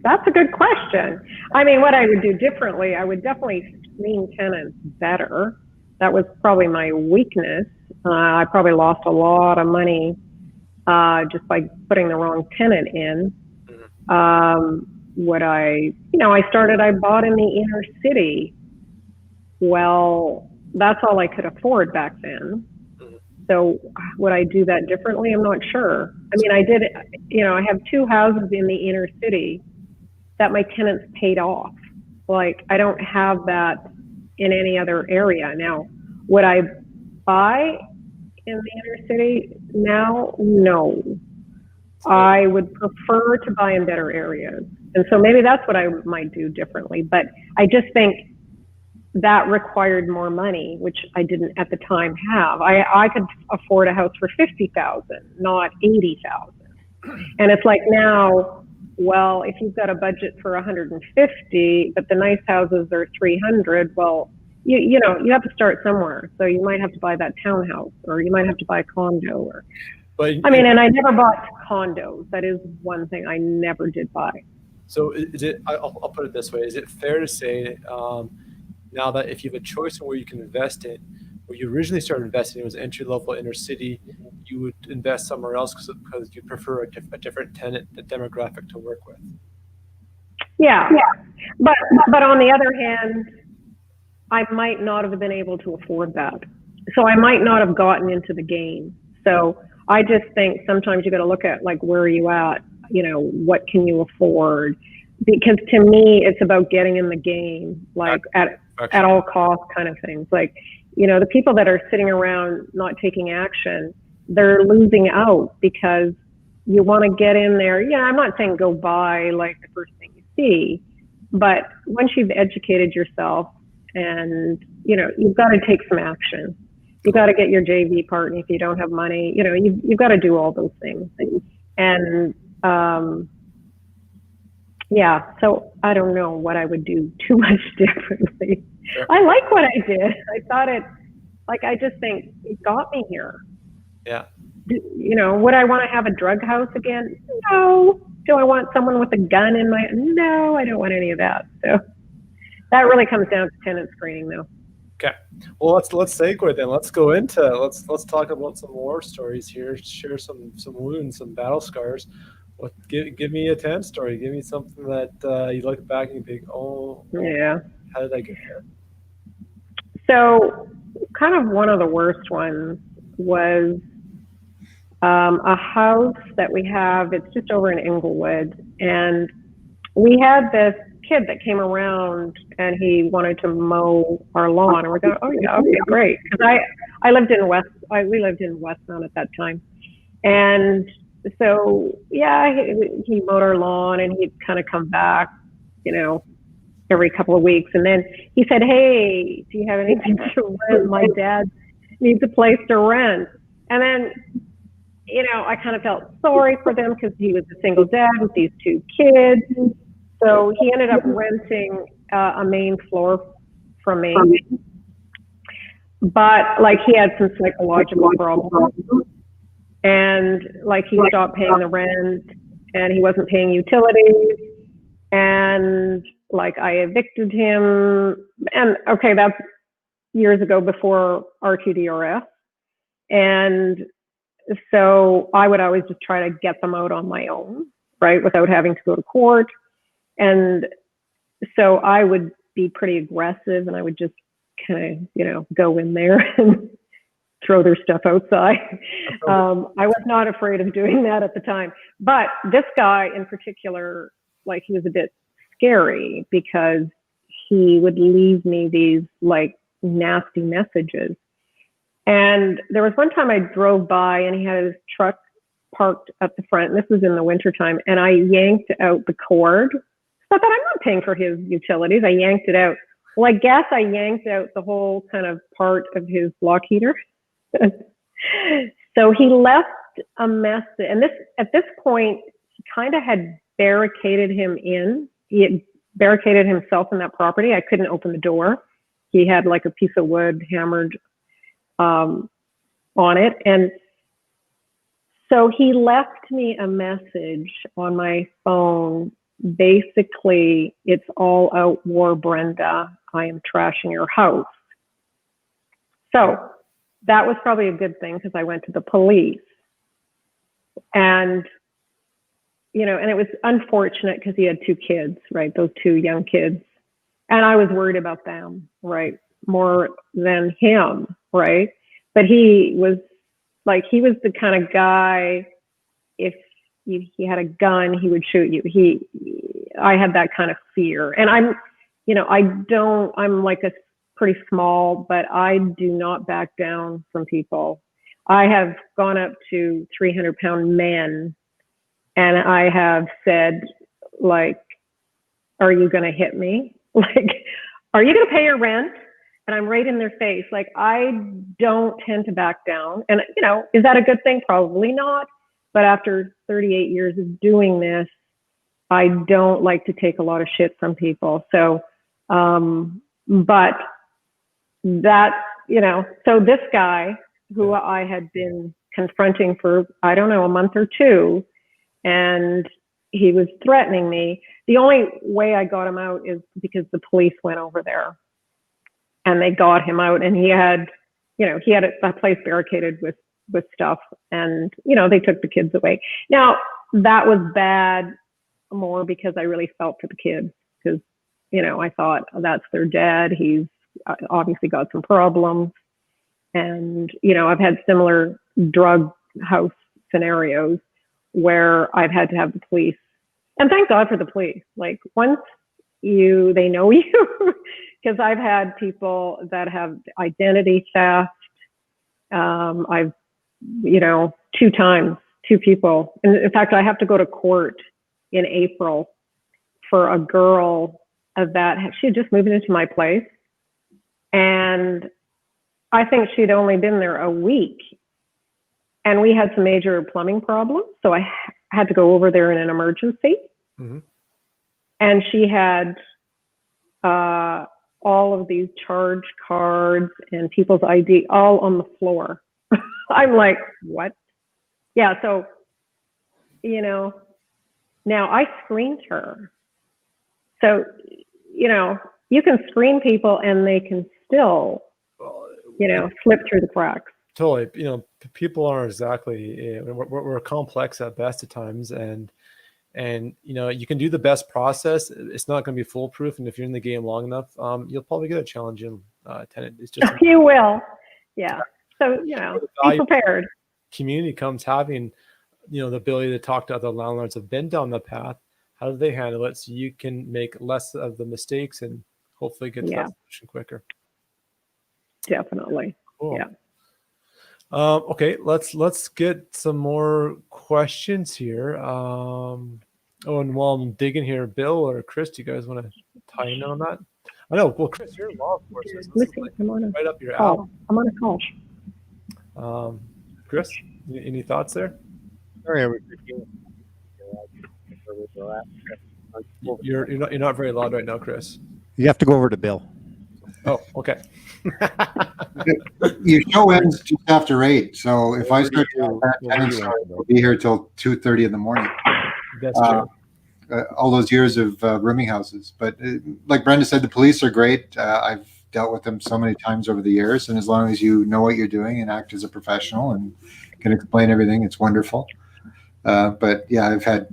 That's a good question. I mean, what I would do differently, I would definitely screen tenants better. That was probably my weakness. I probably lost a lot of money just by putting the wrong tenant in. I bought in the inner city. Well, that's all I could afford back then. So would I do that differently? I'm not sure. I mean, I did, I have 2 houses in the inner city that my tenants paid off. Like, I don't have that in any other area. Now, would I buy in the inner city now? No. I would prefer to buy in better areas. And so maybe that's what I might do differently. But I just think that required more money, which I didn't at the time have. I could afford a house for $50,000, not $80,000. And it's like now, well, if you've got a budget for $150, but the nice houses are $300, well, you have to start somewhere. So you might have to buy that townhouse, or you might have to buy a condo. And I never bought condos. That is one thing I never did buy. So I'll put it this way. Is it fair to say now that if you have a choice on where you can invest in, where you originally started investing, it was entry-level inner city, you would invest somewhere else because you prefer a different tenant, the demographic to work with? Yeah. But on the other hand, I might not have been able to afford that. So I might not have gotten into the game. So I just think sometimes you got to look at, like, where are you at? What can you afford? Because to me, it's about getting in the game, like at all costs kind of things. Like, the people that are sitting around not taking action, they're losing out because you want to get in there. I'm not saying go buy like the first thing you see, but once you've educated yourself and, you've got to take some action. You got to get your JV partner if you don't have money. You've got to do all those things. And so I don't know what I would do too much differently. Sure. I like what I did. I thought I just think it got me here. Yeah. Would I want to have a drug house again? No. Do I want someone with a gun in my? No, I don't want any of that. So that really comes down to tenant screening, though. Okay. Well, let's segue then. Let's go into let's talk about some war stories here. Share some wounds, some battle scars. Give me a tenant story. Give me something that you look back and you think, oh, yeah, how did I get here? So, kind of one of the worst ones was a house that we have. It's just over in Inglewood, and we had this kid that came around and he wanted to mow our lawn, and we're going, oh yeah, okay, great. Because we lived in Westmount at that time, and so yeah, he mowed our lawn, and he'd kind of come back, every couple of weeks, and then he said, hey, do you have anything to rent? My dad needs a place to rent. And then I kind of felt sorry for them because he was a single dad with these 2 kids. So he ended up renting a main floor from me. But like he had some psychological problems, and like he stopped paying the rent, and he wasn't paying utilities, and like I evicted him. And okay, that's years ago before RTDRF. And so I would always just try to get them out on my own, right, without having to go to court. And so I would be pretty aggressive, and I would just kind of, go in there and throw their stuff outside. I was not afraid of doing that at the time. But this guy in particular, like, he was a bit scary because he would leave me these like nasty messages. And there was one time I drove by and he had his truck parked at the front. And this was in the wintertime. And I yanked out the cord. So I thought, I'm not paying for his utilities. I yanked it out. Well, I guess I yanked out the whole kind of part of his block heater. So he left a message. And at this point, he kind of had barricaded him in. He had barricaded himself in that property. I couldn't open the door. He had like a piece of wood hammered on it. And so he left me a message on my phone. Basically, it's all out war, Brenda. I am trashing your house. So that was probably a good thing because I went to the police. And, and it was unfortunate because he had 2 kids, right? Those 2 young kids. And I was worried about them, right? More than him, right? But he was the kind of guy, if he had a gun, he would shoot you. I had that kind of fear. And I'm like a pretty small, but I do not back down from people. I have gone up to 300-pound men and I have said, like, are you going to hit me? Like, are you going to pay your rent? And I'm right in their face. Like, I don't tend to back down. And, is that a good thing? Probably not. But after 38 years of doing this, I don't like to take a lot of shit from people. So, but that, so this guy who I had been confronting for, I don't know, a month or 2, and he was threatening me. The only way I got him out is because the police went over there and they got him out, and he had a place barricaded with stuff, and, they took the kids away. Now, that was bad more because I really felt for the kids because, I thought, that's their dad. He's obviously got some problems. And, I've had similar drug house scenarios where I've had to have the police, and thank God for the police. Like, once they know you, because I've had people that have identity theft. I've, 2 times, 2 people. And in fact, I have to go to court in April for a girl that she had just moved into my place. And I think she'd only been there a week. And we had some major plumbing problems. So I had to go over there in an emergency. Mm-hmm. And she had all of these charge cards and people's ID all on the floor. I'm like, what? Yeah, so, now I screened her. So, you can screen people and they can still, slip through the cracks. Totally. People aren't exactly, we're complex at best at times. And you can do the best process. It's not going to be foolproof. And if you're in the game long enough, you'll probably get a challenging tenant. It's just you will. Yeah. So, be prepared. Community comes having, the ability to talk to other landlords who've been down the path, How do they handle it so you can make less of the mistakes and hopefully get to that solution quicker? Definitely. Cool. Yeah. Okay, let's get some more questions here. Oh, and while I'm digging here, Bill or Chris, do you guys want to tie in on that? I know. Well, Chris, you're in law enforcement. So this is like right up your alley. I'm on a call. Chris, any thoughts there? Sorry, I was You're not very loud right now, Chris. You have to go over to Bill. Oh, okay. Your show ends just after 8, so if I start to we'll be here till 2:30 in the morning. That's true. All those years of rooming houses, but like Brenda said, the police are great. I've dealt with them so many times over the years, and as long as you know what you're doing and act as a professional and can explain everything, it's wonderful. But yeah, I've had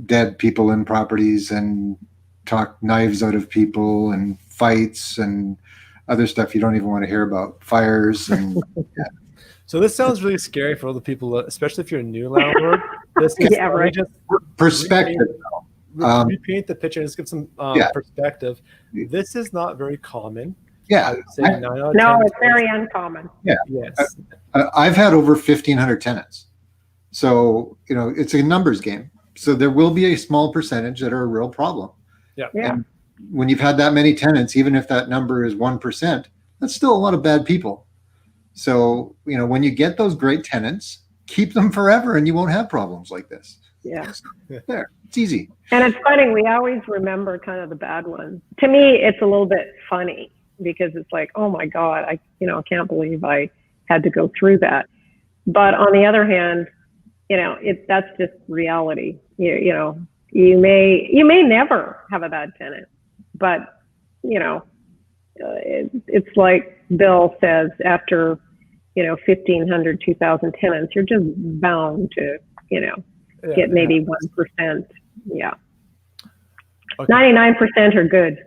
dead people in properties and talk knives out of people and fights and other stuff you don't even want to hear about, fires and yeah. So this sounds really scary for all the people, especially if you're a new landlord. This is just perspective. Repaint the picture and just give some perspective. This is not very common. Yeah. No, it's very uncommon. Yeah. Yes. I've had over 1,500 tenants. So, it's a numbers game. So there will be a small percentage that are a real problem. Yeah. And when you've had that many tenants, even if that number is 1%, that's still a lot of bad people. So, when you get those great tenants, keep them forever and you won't have problems like this. Yeah. There. It's easy. And it's funny, we always remember kind of the bad ones. To me, it's a little bit funny because it's like, oh my God, I can't believe I had to go through that. But on the other hand, that's just reality. You may never have a bad tenant, but it's like Bill says, after 1,500, 2,000 tenants, you're just bound to get maybe 1%. Yeah. Okay. 99% are good.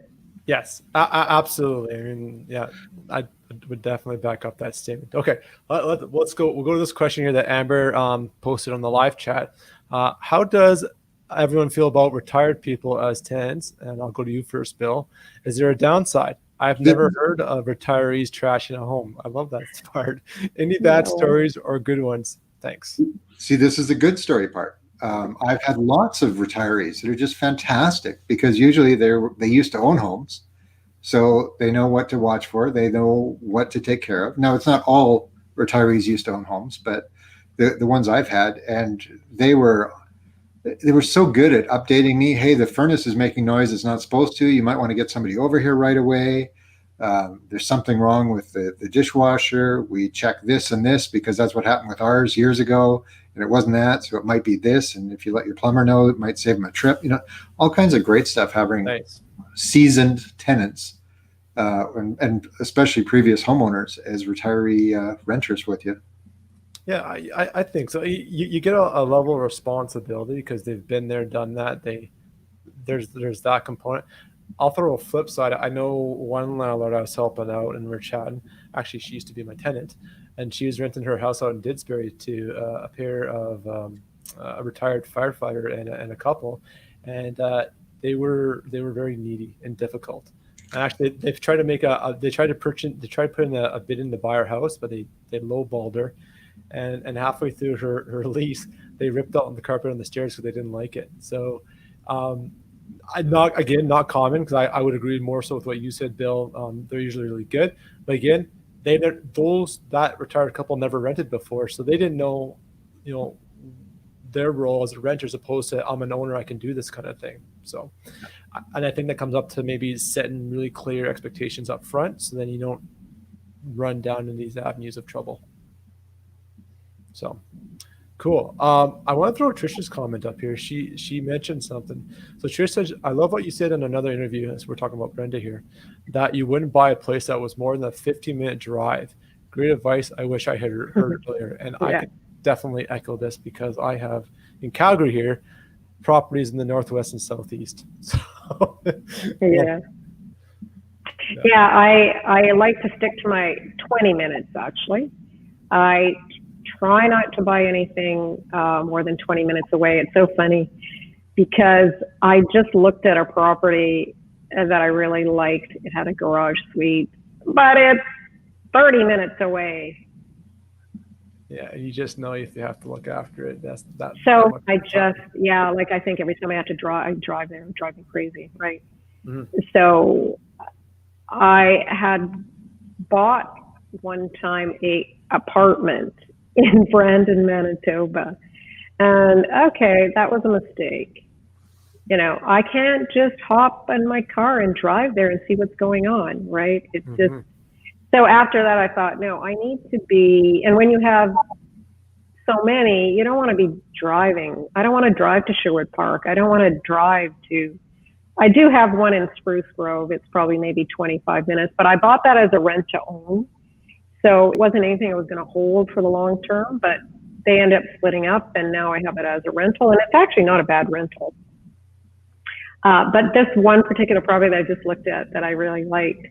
Yes, absolutely. I mean, yeah, I would definitely back up that statement. Okay, let's go. We'll go to this question here that Amber posted on the live chat. How does everyone feel about retired people as tenants? And I'll go to you first, Bill. Is there a downside? I've never heard of retirees trashing a home. I love that part. Any bad stories or good ones? Thanks. See, this is the good story part. I've had lots of retirees that are just fantastic because usually they used to own homes, so they know what to watch for. They know what to take care of. Now, it's not all retirees used to own homes, but the ones I've had, and they were so good at updating me. Hey, the furnace is making noise it's not supposed to. You might want to get somebody over here right away. There's something wrong with the dishwasher. We check this and this because that's what happened with ours years ago. And it wasn't that, so it might be this. And if you let your plumber know, it might save him a trip. All kinds of great stuff having seasoned tenants and especially previous homeowners as retiree renters with you. Yeah, I think so. You get a level of responsibility because they've been there, done that. There's that component. I'll throw a flip side. I know one landlord I was helping out and we're chatting. Actually, she used to be my tenant. And she was renting her house out in Didsbury to a pair of a retired firefighter and a couple, and they were very needy and difficult. And actually, they've tried to they tried to put in a bid in to buy her house, but they lowballed her, and halfway through her lease, they ripped out the carpet on the stairs because they didn't like it. So, not common because I would agree more so with what you said, Bill. They're usually really good, but again. That retired couple never rented before, so they didn't know, their role as a renter as opposed to I'm an owner, I can do this kind of thing. So, and I think that comes up to maybe setting really clear expectations up front, so then you don't run down into these avenues of trouble. So, cool. I want to throw Trisha's comment up here. She mentioned something. So Trish says, I love what you said in another interview, as we're talking about Brenda here, that you wouldn't buy a place that was more than a 15-minute drive. Great advice. I wish I had heard earlier. And I could definitely echo this because I have, in Calgary here, properties in the northwest and southeast. So, yeah, I like to stick to my 20 minutes, actually. I try not to buy anything more than 20 minutes away. It's so funny. because I just looked at a property that I really liked. It had a garage suite, but it's 30 minutes away. Yeah, you just know if you have to look after it. So I just, like I think every time I have to drive, I drive there, drive me crazy, right? Mm-hmm. So I had bought one time a apartment in Brandon, Manitoba, and okay, that was a mistake. You know, I can't just hop in my car and drive there and see what's going on, right? It's just, so after that I thought, no, I need to be, and when you have so many, you don't want to be driving. I don't want to drive to Sherwood Park. I don't want to drive to, I do have one in Spruce Grove. It's probably maybe 25 minutes, but I bought that as a rent to own. So it wasn't anything I was going to hold for the long term, but they end up splitting up and now I have it as a rental, and it's actually not a bad rental. But this one particular property that I just looked at that I really liked,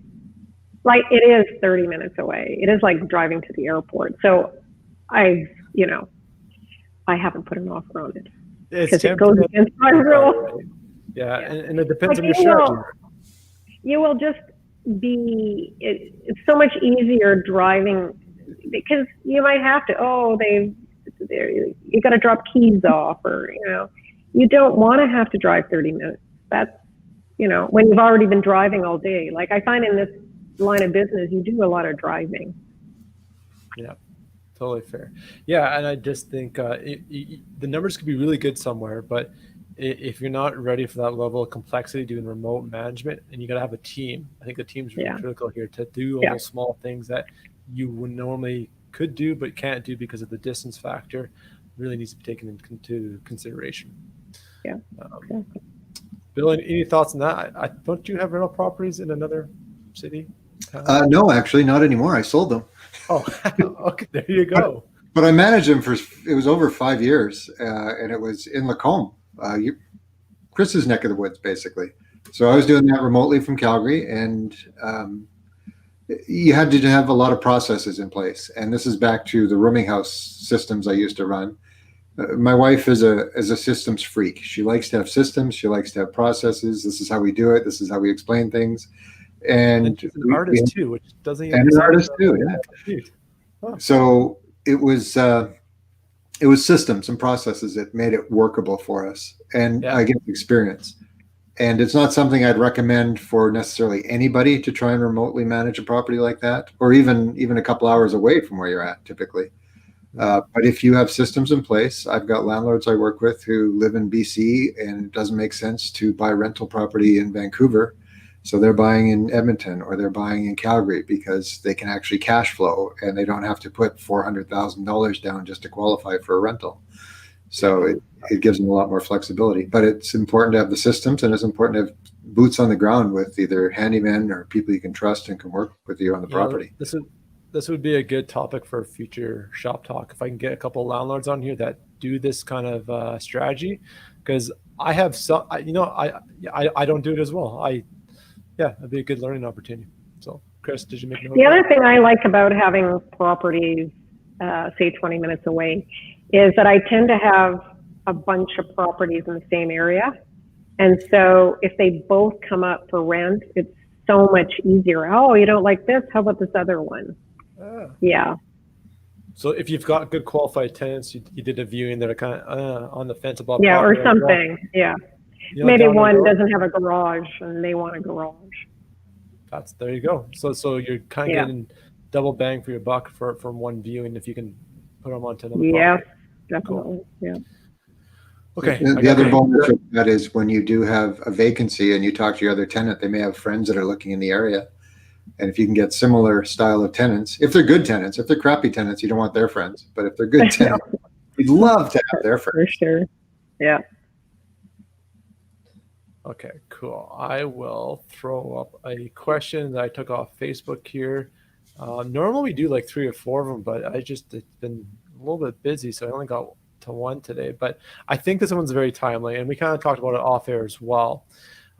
like it is 30 minutes away. It is like driving to the airport. So I haven't put an offer on it because it goes against my rule. Yeah, and it depends on your strategy. You will just be, it's so much easier driving because you might have to, you got to drop keys off, or, you don't want to have to drive 30 minutes. That's, when you've already been driving all day. Like I find in this line of business, you do a lot of driving. Yeah, totally fair. Yeah, and I just think the numbers could be really good somewhere, but if you're not ready for that level of complexity doing remote management, and you got to have a team, I think the team's really critical here to do all those small things that you would normally could do but can't do because of the distance factor. Really needs to be taken into consideration. Yeah. Exactly. Bill, any thoughts on that? Don't you have rental properties in another city? No, actually, not anymore. I sold them. Oh, okay. There you go. But I managed them it was over 5 years, and it was in Lacombe, Chris's neck of the woods, basically. So I was doing that remotely from Calgary, and you had to have a lot of processes in place. And this is back to the rooming house systems I used to run. My wife is a systems freak. She likes to have systems. She likes to have processes. This is how we do it. This is how we explain things. And she's an artist too, which doesn't even. And an artist too, yeah. Huh. So it was systems and processes that made it workable for us, and I get experience. And it's not something I'd recommend for necessarily anybody to try and remotely manage a property like that, or even a couple hours away from where you're at typically. But if you have systems in place, I've got landlords I work with who live in BC, and it doesn't make sense to buy rental property in Vancouver. So they're buying in Edmonton or they're buying in Calgary because they can actually cash flow and they don't have to put $400,000 down just to qualify for a rental. So it gives them a lot more flexibility. But it's important to have the systems, and it's important to have boots on the ground with either handymen or people you can trust and can work with you on the property. This would be a good topic for future shop talk. If I can get a couple of landlords on here that do this kind of strategy, because I have some, I don't do it as well. It'd be a good learning opportunity. So, Chris, did you make note? The other thing I like about having properties, say 20 minutes away, is that I tend to have a bunch of properties in the same area. And so if they both come up for rent, it's so much easier. Oh, you don't like this? How about this other one? Yeah. So if you've got good qualified tenants, you did a viewing that are kind of on the fence about or something. Yeah. Maybe one doesn't have a garage and they want a garage. There you go. So you're kind of getting double bang for your buck from one viewing if you can put them onto another property. Yeah, definitely. Cool. Yeah. Okay. The other bonus of that is when you do have a vacancy and you talk to your other tenant, they may have friends that are looking in the area. And if you can get similar style of tenants, if they're good tenants, if they're crappy tenants, you don't want their friends. But if they're good tenants, you'd love to have their friends. For sure. Yeah. Okay, cool. I will throw up a question that I took off Facebook here. Normally we do like 3 or 4 of them, but it's been a little bit busy, so I only got to one today. But I think this one's very timely, and we kind of talked about it off air as well.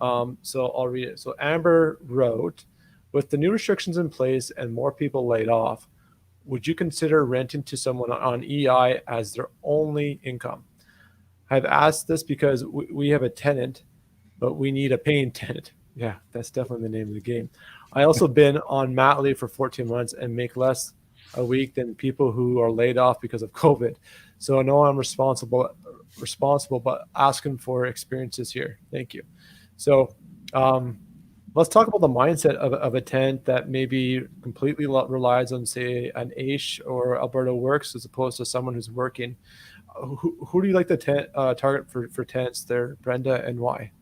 So I'll read it. So Amber wrote, with the new restrictions in place and more people laid off, would you consider renting to someone on EI as their only income? I've asked this because we have a tenant, but we need a paying tenant. Yeah, that's definitely the name of the game. I also been on mat leave for 14 months and make less a week than people who are laid off because of COVID. So I know I'm responsible, but asking for experiences here. Thank you. So let's talk about the mindset of a tenant that maybe completely relies on, say, an AISH or Alberta Works as opposed to someone who's working. Who do you like to target for tenants there, Brenda, and why?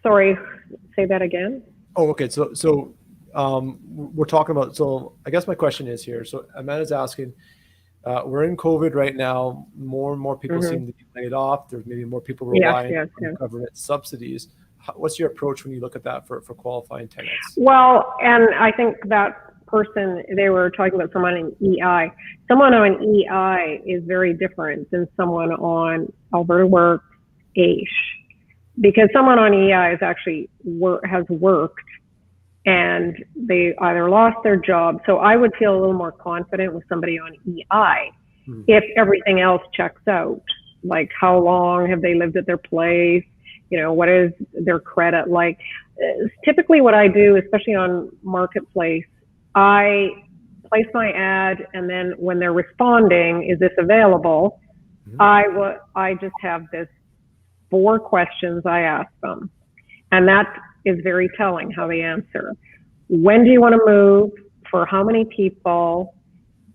Sorry, say that again. Oh, okay. So we're talking about. So I guess my question is here. So Amanda's asking. We're in COVID right now. More and more people seem to be laid off. There's maybe more people relying on government subsidies. What's your approach when you look at that for qualifying tenants? Well, and I think that person, they were talking about someone in EI. Someone on EI is very different than someone on Alberta Works, AISH, because someone on EI is actually has worked and they either lost their job. So I would feel a little more confident with somebody on EI if everything else checks out. Like, how long have they lived at their place? You know, what is their credit like? Typically what I do, especially on Marketplace, I place my ad, and then when they're responding, is this available? I just have this 4 questions I ask them. And that is very telling how they answer. When do you want to move? For how many people?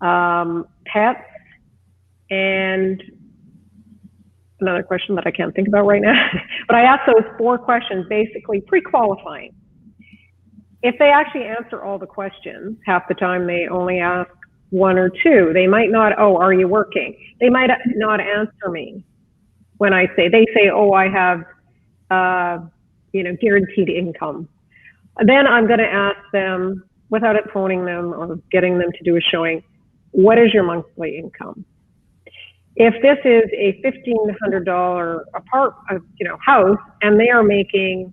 Pets? And another question that I can't think about right now. But I ask those 4 questions, basically pre-qualifying. If they actually answer all the questions, half the time they only ask 1 or 2. They might not, oh, are you working? They might not answer me when they say, oh, I have, guaranteed income. Then I'm going to ask them, without it phoning them or getting them to do a showing, what is your monthly income? If this is a $1,500 house and they are making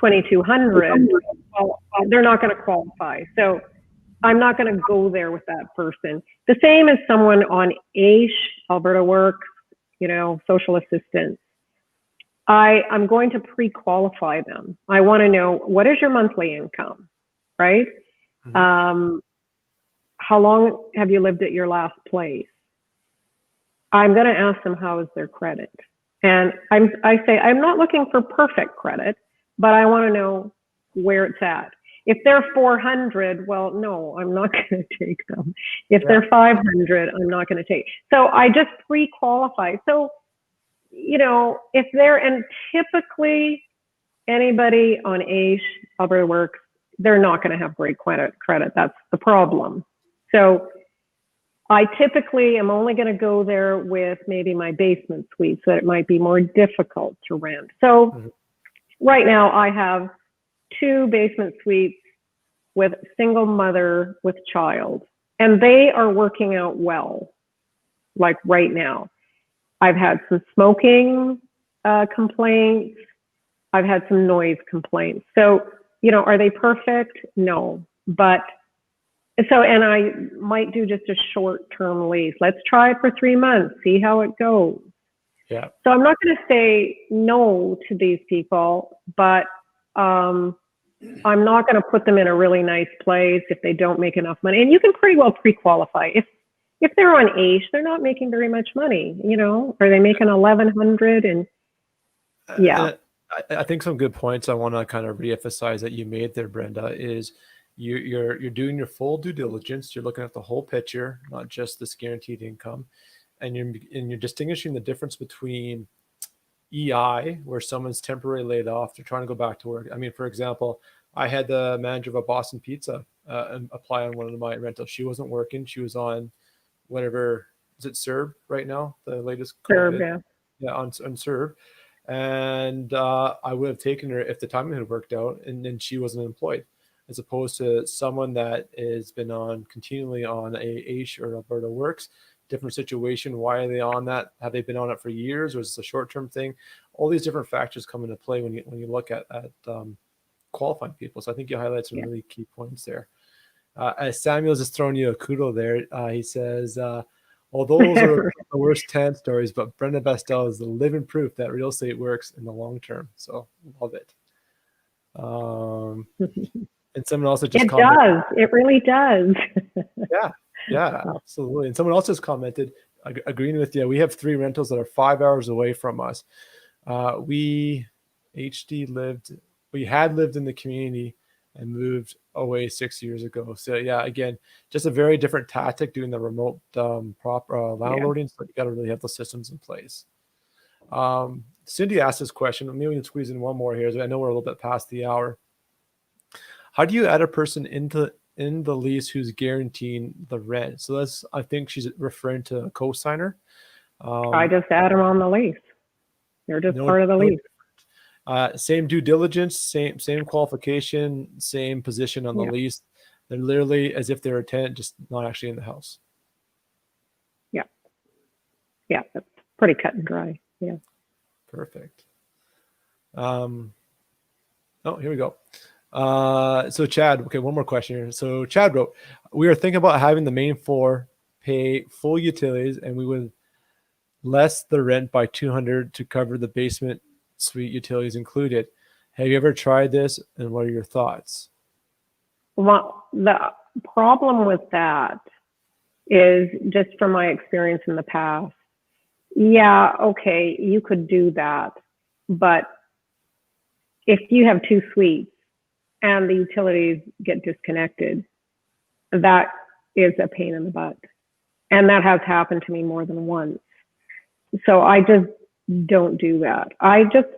$2,200, well, they're not going to qualify. So I'm not going to go there with that person. The same as someone on AISH, Alberta Works, social assistance. I'm going to pre-qualify them. I want to know, what is your monthly income, right? How long have you lived at your last place? I'm going to ask them, how is their credit? And I say, I'm not looking for perfect credit, but I want to know where it's at. If they're 400, well, no, I'm not going to take them. If they're 500, I'm not going to take. So I just pre-qualify. So, if they're, and typically anybody on AISH, Alberta Works, they're not going to have great credit. That's the problem. So I typically am only going to go there with maybe my basement suite, so it might be more difficult to rent. So right now I have 2 basement suites with single mother with child, and they are working out well, like right now. I've had some smoking complaints. I've had some noise complaints. So, are they perfect? No. But and I might do just a short-term lease. Let's try it for 3 months, see how it goes. Yeah. So I'm not going to say no to these people, but I'm not going to put them in a really nice place if they don't make enough money. And you can pretty well pre-qualify. If they're on AISH, they're not making very much money, Are they making $1,100? And yeah. I think some good points I want to kind of reemphasize that you made there, Brenda, is you're doing your full due diligence. You're looking at the whole picture, not just this guaranteed income, and you're distinguishing the difference between EI, where someone's temporarily laid off, they're trying to go back to work. I mean, for example, I had the manager of a Boston Pizza apply on one of my rentals. She wasn't working. She was on whatever, is it CERB right now? The latest CERB, yeah, on CERB. And I would have taken her if the timing had worked out, and then she wasn't employed, as opposed to someone that has been continually on a AISH or Alberta Works. Different situation. Why are they on that? Have they been on it for years, or is it a short-term thing? All these different factors come into play when you look at qualifying people. So I think you highlight some really key points there. As Samuel's just throwing you a kudo there, he says, Well, those are the worst tenant stories, but Brenda Bastell is the living proof that real estate works in the long term. So love it. And someone else just commented. It does. It really does. Yeah, absolutely. And someone else just commented, agreeing with you. We have 3 rentals that are 5 hours away from us. We had lived in the community and moved away 6 years ago. So yeah, again, just a very different tactic doing the remote landlording. So you got to really have the systems in place. Cindy asked this question. Maybe we can squeeze in one more here. I know we're a little bit past the hour. How do you add a person in the lease who's guaranteeing the rent? So that's, I think she's referring to a co-signer. I just add them on the lease. They're just part of the lease. Same due diligence, same qualification, same position on the lease. They're literally as if they're a tenant, just not actually in the house. Yeah, that's pretty cut and dry. Yeah. Perfect. Oh, here we go. So Chad, okay, one more question here. So Chad wrote, we are thinking about having the main floor pay full utilities, and we would less the rent by $200 to cover the basement suite utilities included. Have you ever tried this, and what are your thoughts? Well, the problem with that is, just from my experience in the past, yeah, okay, you could do that, but if you have 2 suites and the utilities get disconnected, that is a pain in the butt. And that has happened to me more than once. So I just don't do that. I just,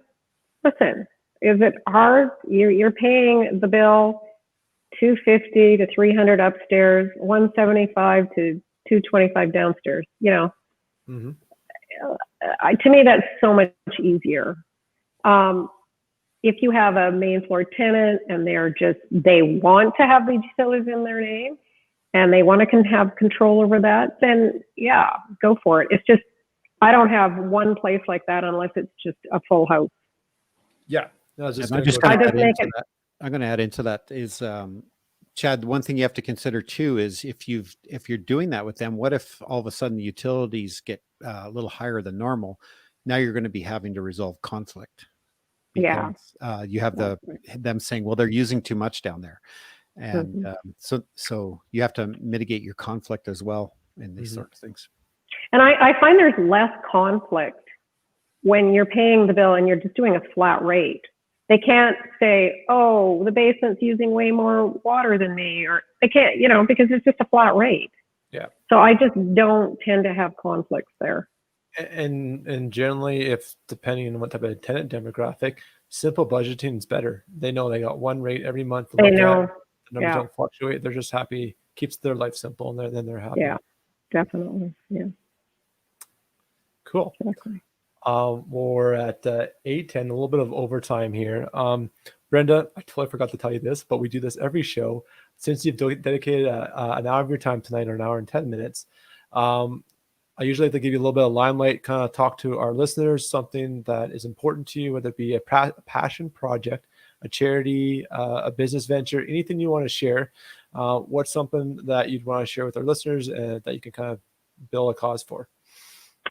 listen, is it hard? You're paying the bill $250 to $300 upstairs, $175 to $225 downstairs, you know. Mm-hmm. To me, that's so much easier. If you have a main floor tenant and they want to have the utilities in their name and they want to have control over that, then yeah, go for it. It's just, I don't have one place like that unless it's just a full house. Yeah. I'm going to add into that is, Chad, one thing you have to consider too is if you're doing that with them, what if all of a sudden the utilities get a little higher than normal? Now you're going to be having to resolve conflict. Because, you have them saying, well, they're using too much down there. And so you have to mitigate your conflict as well in these sort of things. And I find there's less conflict when you're paying the bill and you're just doing a flat rate. They can't say, oh, the basement's using way more water than me, or they can't, you know, because it's just a flat rate. Yeah. So I just don't tend to have conflicts there. And generally, if depending on what type of tenant demographic, simple budgeting is better. They know they got one rate every month. They know. The numbers don't fluctuate. They're just happy. Keeps their life simple, and then they're happy. Yeah, definitely. Yeah. Cool. Exactly. We're at 8:10, a little bit of overtime here. Brenda, I totally forgot to tell you this, but we do this every show. Since you've dedicated an hour of your time tonight, or an hour and 10 minutes, I usually have to give you a little bit of limelight, kind of talk to our listeners, something that is important to you, whether it be a passion project, a charity, a business venture, anything you want to share. What's something that you'd want to share with our listeners that you can kind of build a cause for?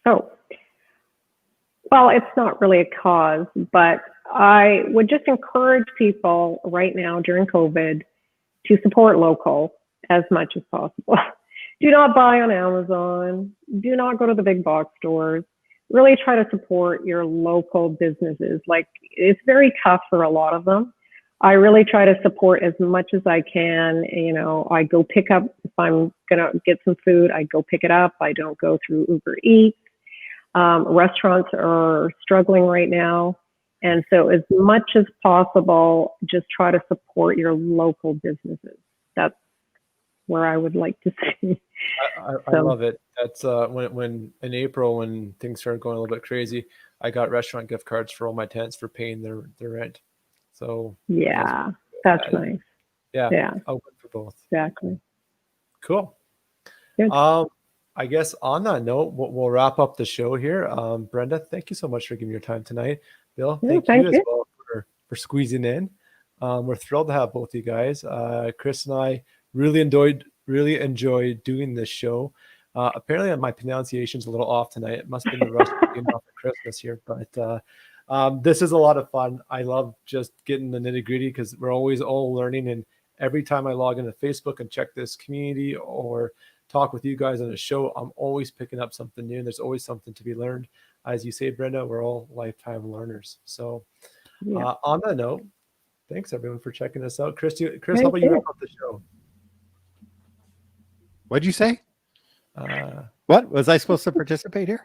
Oh, well, it's not really a cause, but I would just encourage people right now during COVID to support local as much as possible. Do not buy on Amazon. Do not go to the big box stores. Really try to support your local businesses. Like, it's very tough for a lot of them. I really try to support as much as I can. You know, I go pick up, if I'm going to get some food, I go pick it up. I don't go through Uber Eats. Restaurants are struggling right now. And so as much as possible, just try to support your local businesses. That's where I would like to see. I love it. That's when in April, when things started going a little bit crazy, I got restaurant gift cards for all my tenants for paying their rent. So yeah, that's nice. Yeah. I'll work for both. Exactly. Cool. Good. I guess on that note, we'll wrap up the show here. Brenda, thank you so much for giving your time tonight. Bill, thank you as well for squeezing in. We're thrilled to have both you guys. Chris and I really enjoyed doing this show. Apparently my pronunciation's a little off tonight. It must have been the rush getting off of Christmas here, but this is a lot of fun. I love just getting the nitty gritty because we're always all learning. And every time I log into Facebook and check this community or talk with you guys on a show, I'm always picking up something new, and there's always something to be learned. As you say, Brenda, we're all lifetime learners. So on that note, thanks everyone for checking us out. Chris, how about you wrap up the show? What'd you say? What was I supposed to participate here?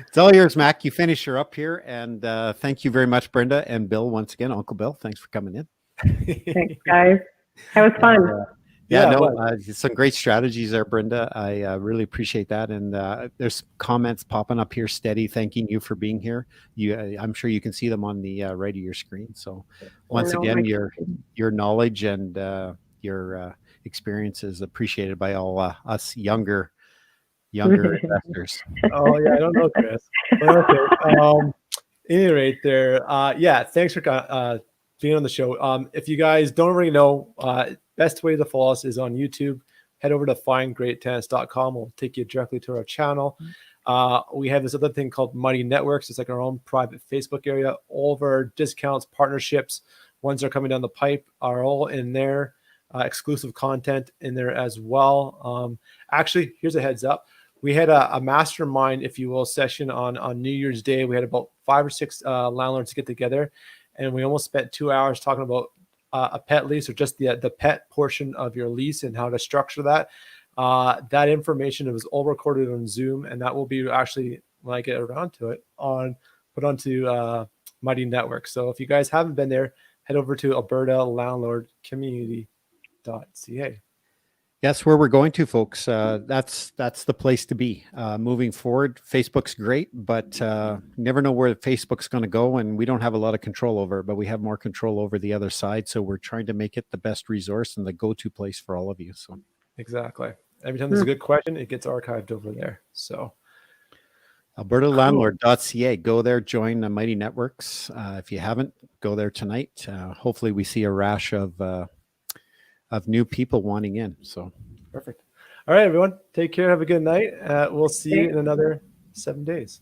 It's all yours, Mac. You finish her up here, and thank you very much, Brenda and Bill. Once again, Uncle Bill, thanks for coming in. Thanks, guys. That was fun. Some great strategies there, Brenda. I really appreciate that. And there's comments popping up here steady, thanking you for being here. I'm sure you can see them on the right of your screen. So once again, your knowledge and your experience is appreciated by all us younger investors. Oh yeah, I don't know, Chris. Okay. Any rate there. Thanks for being on the show. If you guys don't already know, best way to follow us is on YouTube. Head over to findgreattenants.com. We'll take you directly to our channel. We have this other thing called Mighty Networks. It's like our own private Facebook area. All of our discounts, partnerships, ones that are coming down the pipe are all in there. Exclusive content in there as well. Actually, here's a heads up. We had a mastermind, if you will, session on New Year's Day. We had about 5 or 6 landlords get together, and we almost spent 2 hours talking about a pet lease, or just the pet portion of your lease and how to structure that. That information, it was all recorded on Zoom, and that will be actually, when I get around to it, put onto Mighty Network. So if you guys haven't been there, head over to Alberta Landlord Community.ca. Yes, where we're going to, folks. That's the place to be. Moving forward, Facebook's great, but you never know where Facebook's going to go, and we don't have a lot of control over it, but we have more control over the other side. So we're trying to make it the best resource and the go-to place for all of you. So exactly. Every time there's a good question, it gets archived over there. So AlbertaLandlord.ca. Go there, join the Mighty Networks. If you haven't, go there tonight. Hopefully we see a rash of new people wanting in. So perfect. All right, everyone. Take care. Have a good night. We'll see you in another 7 days.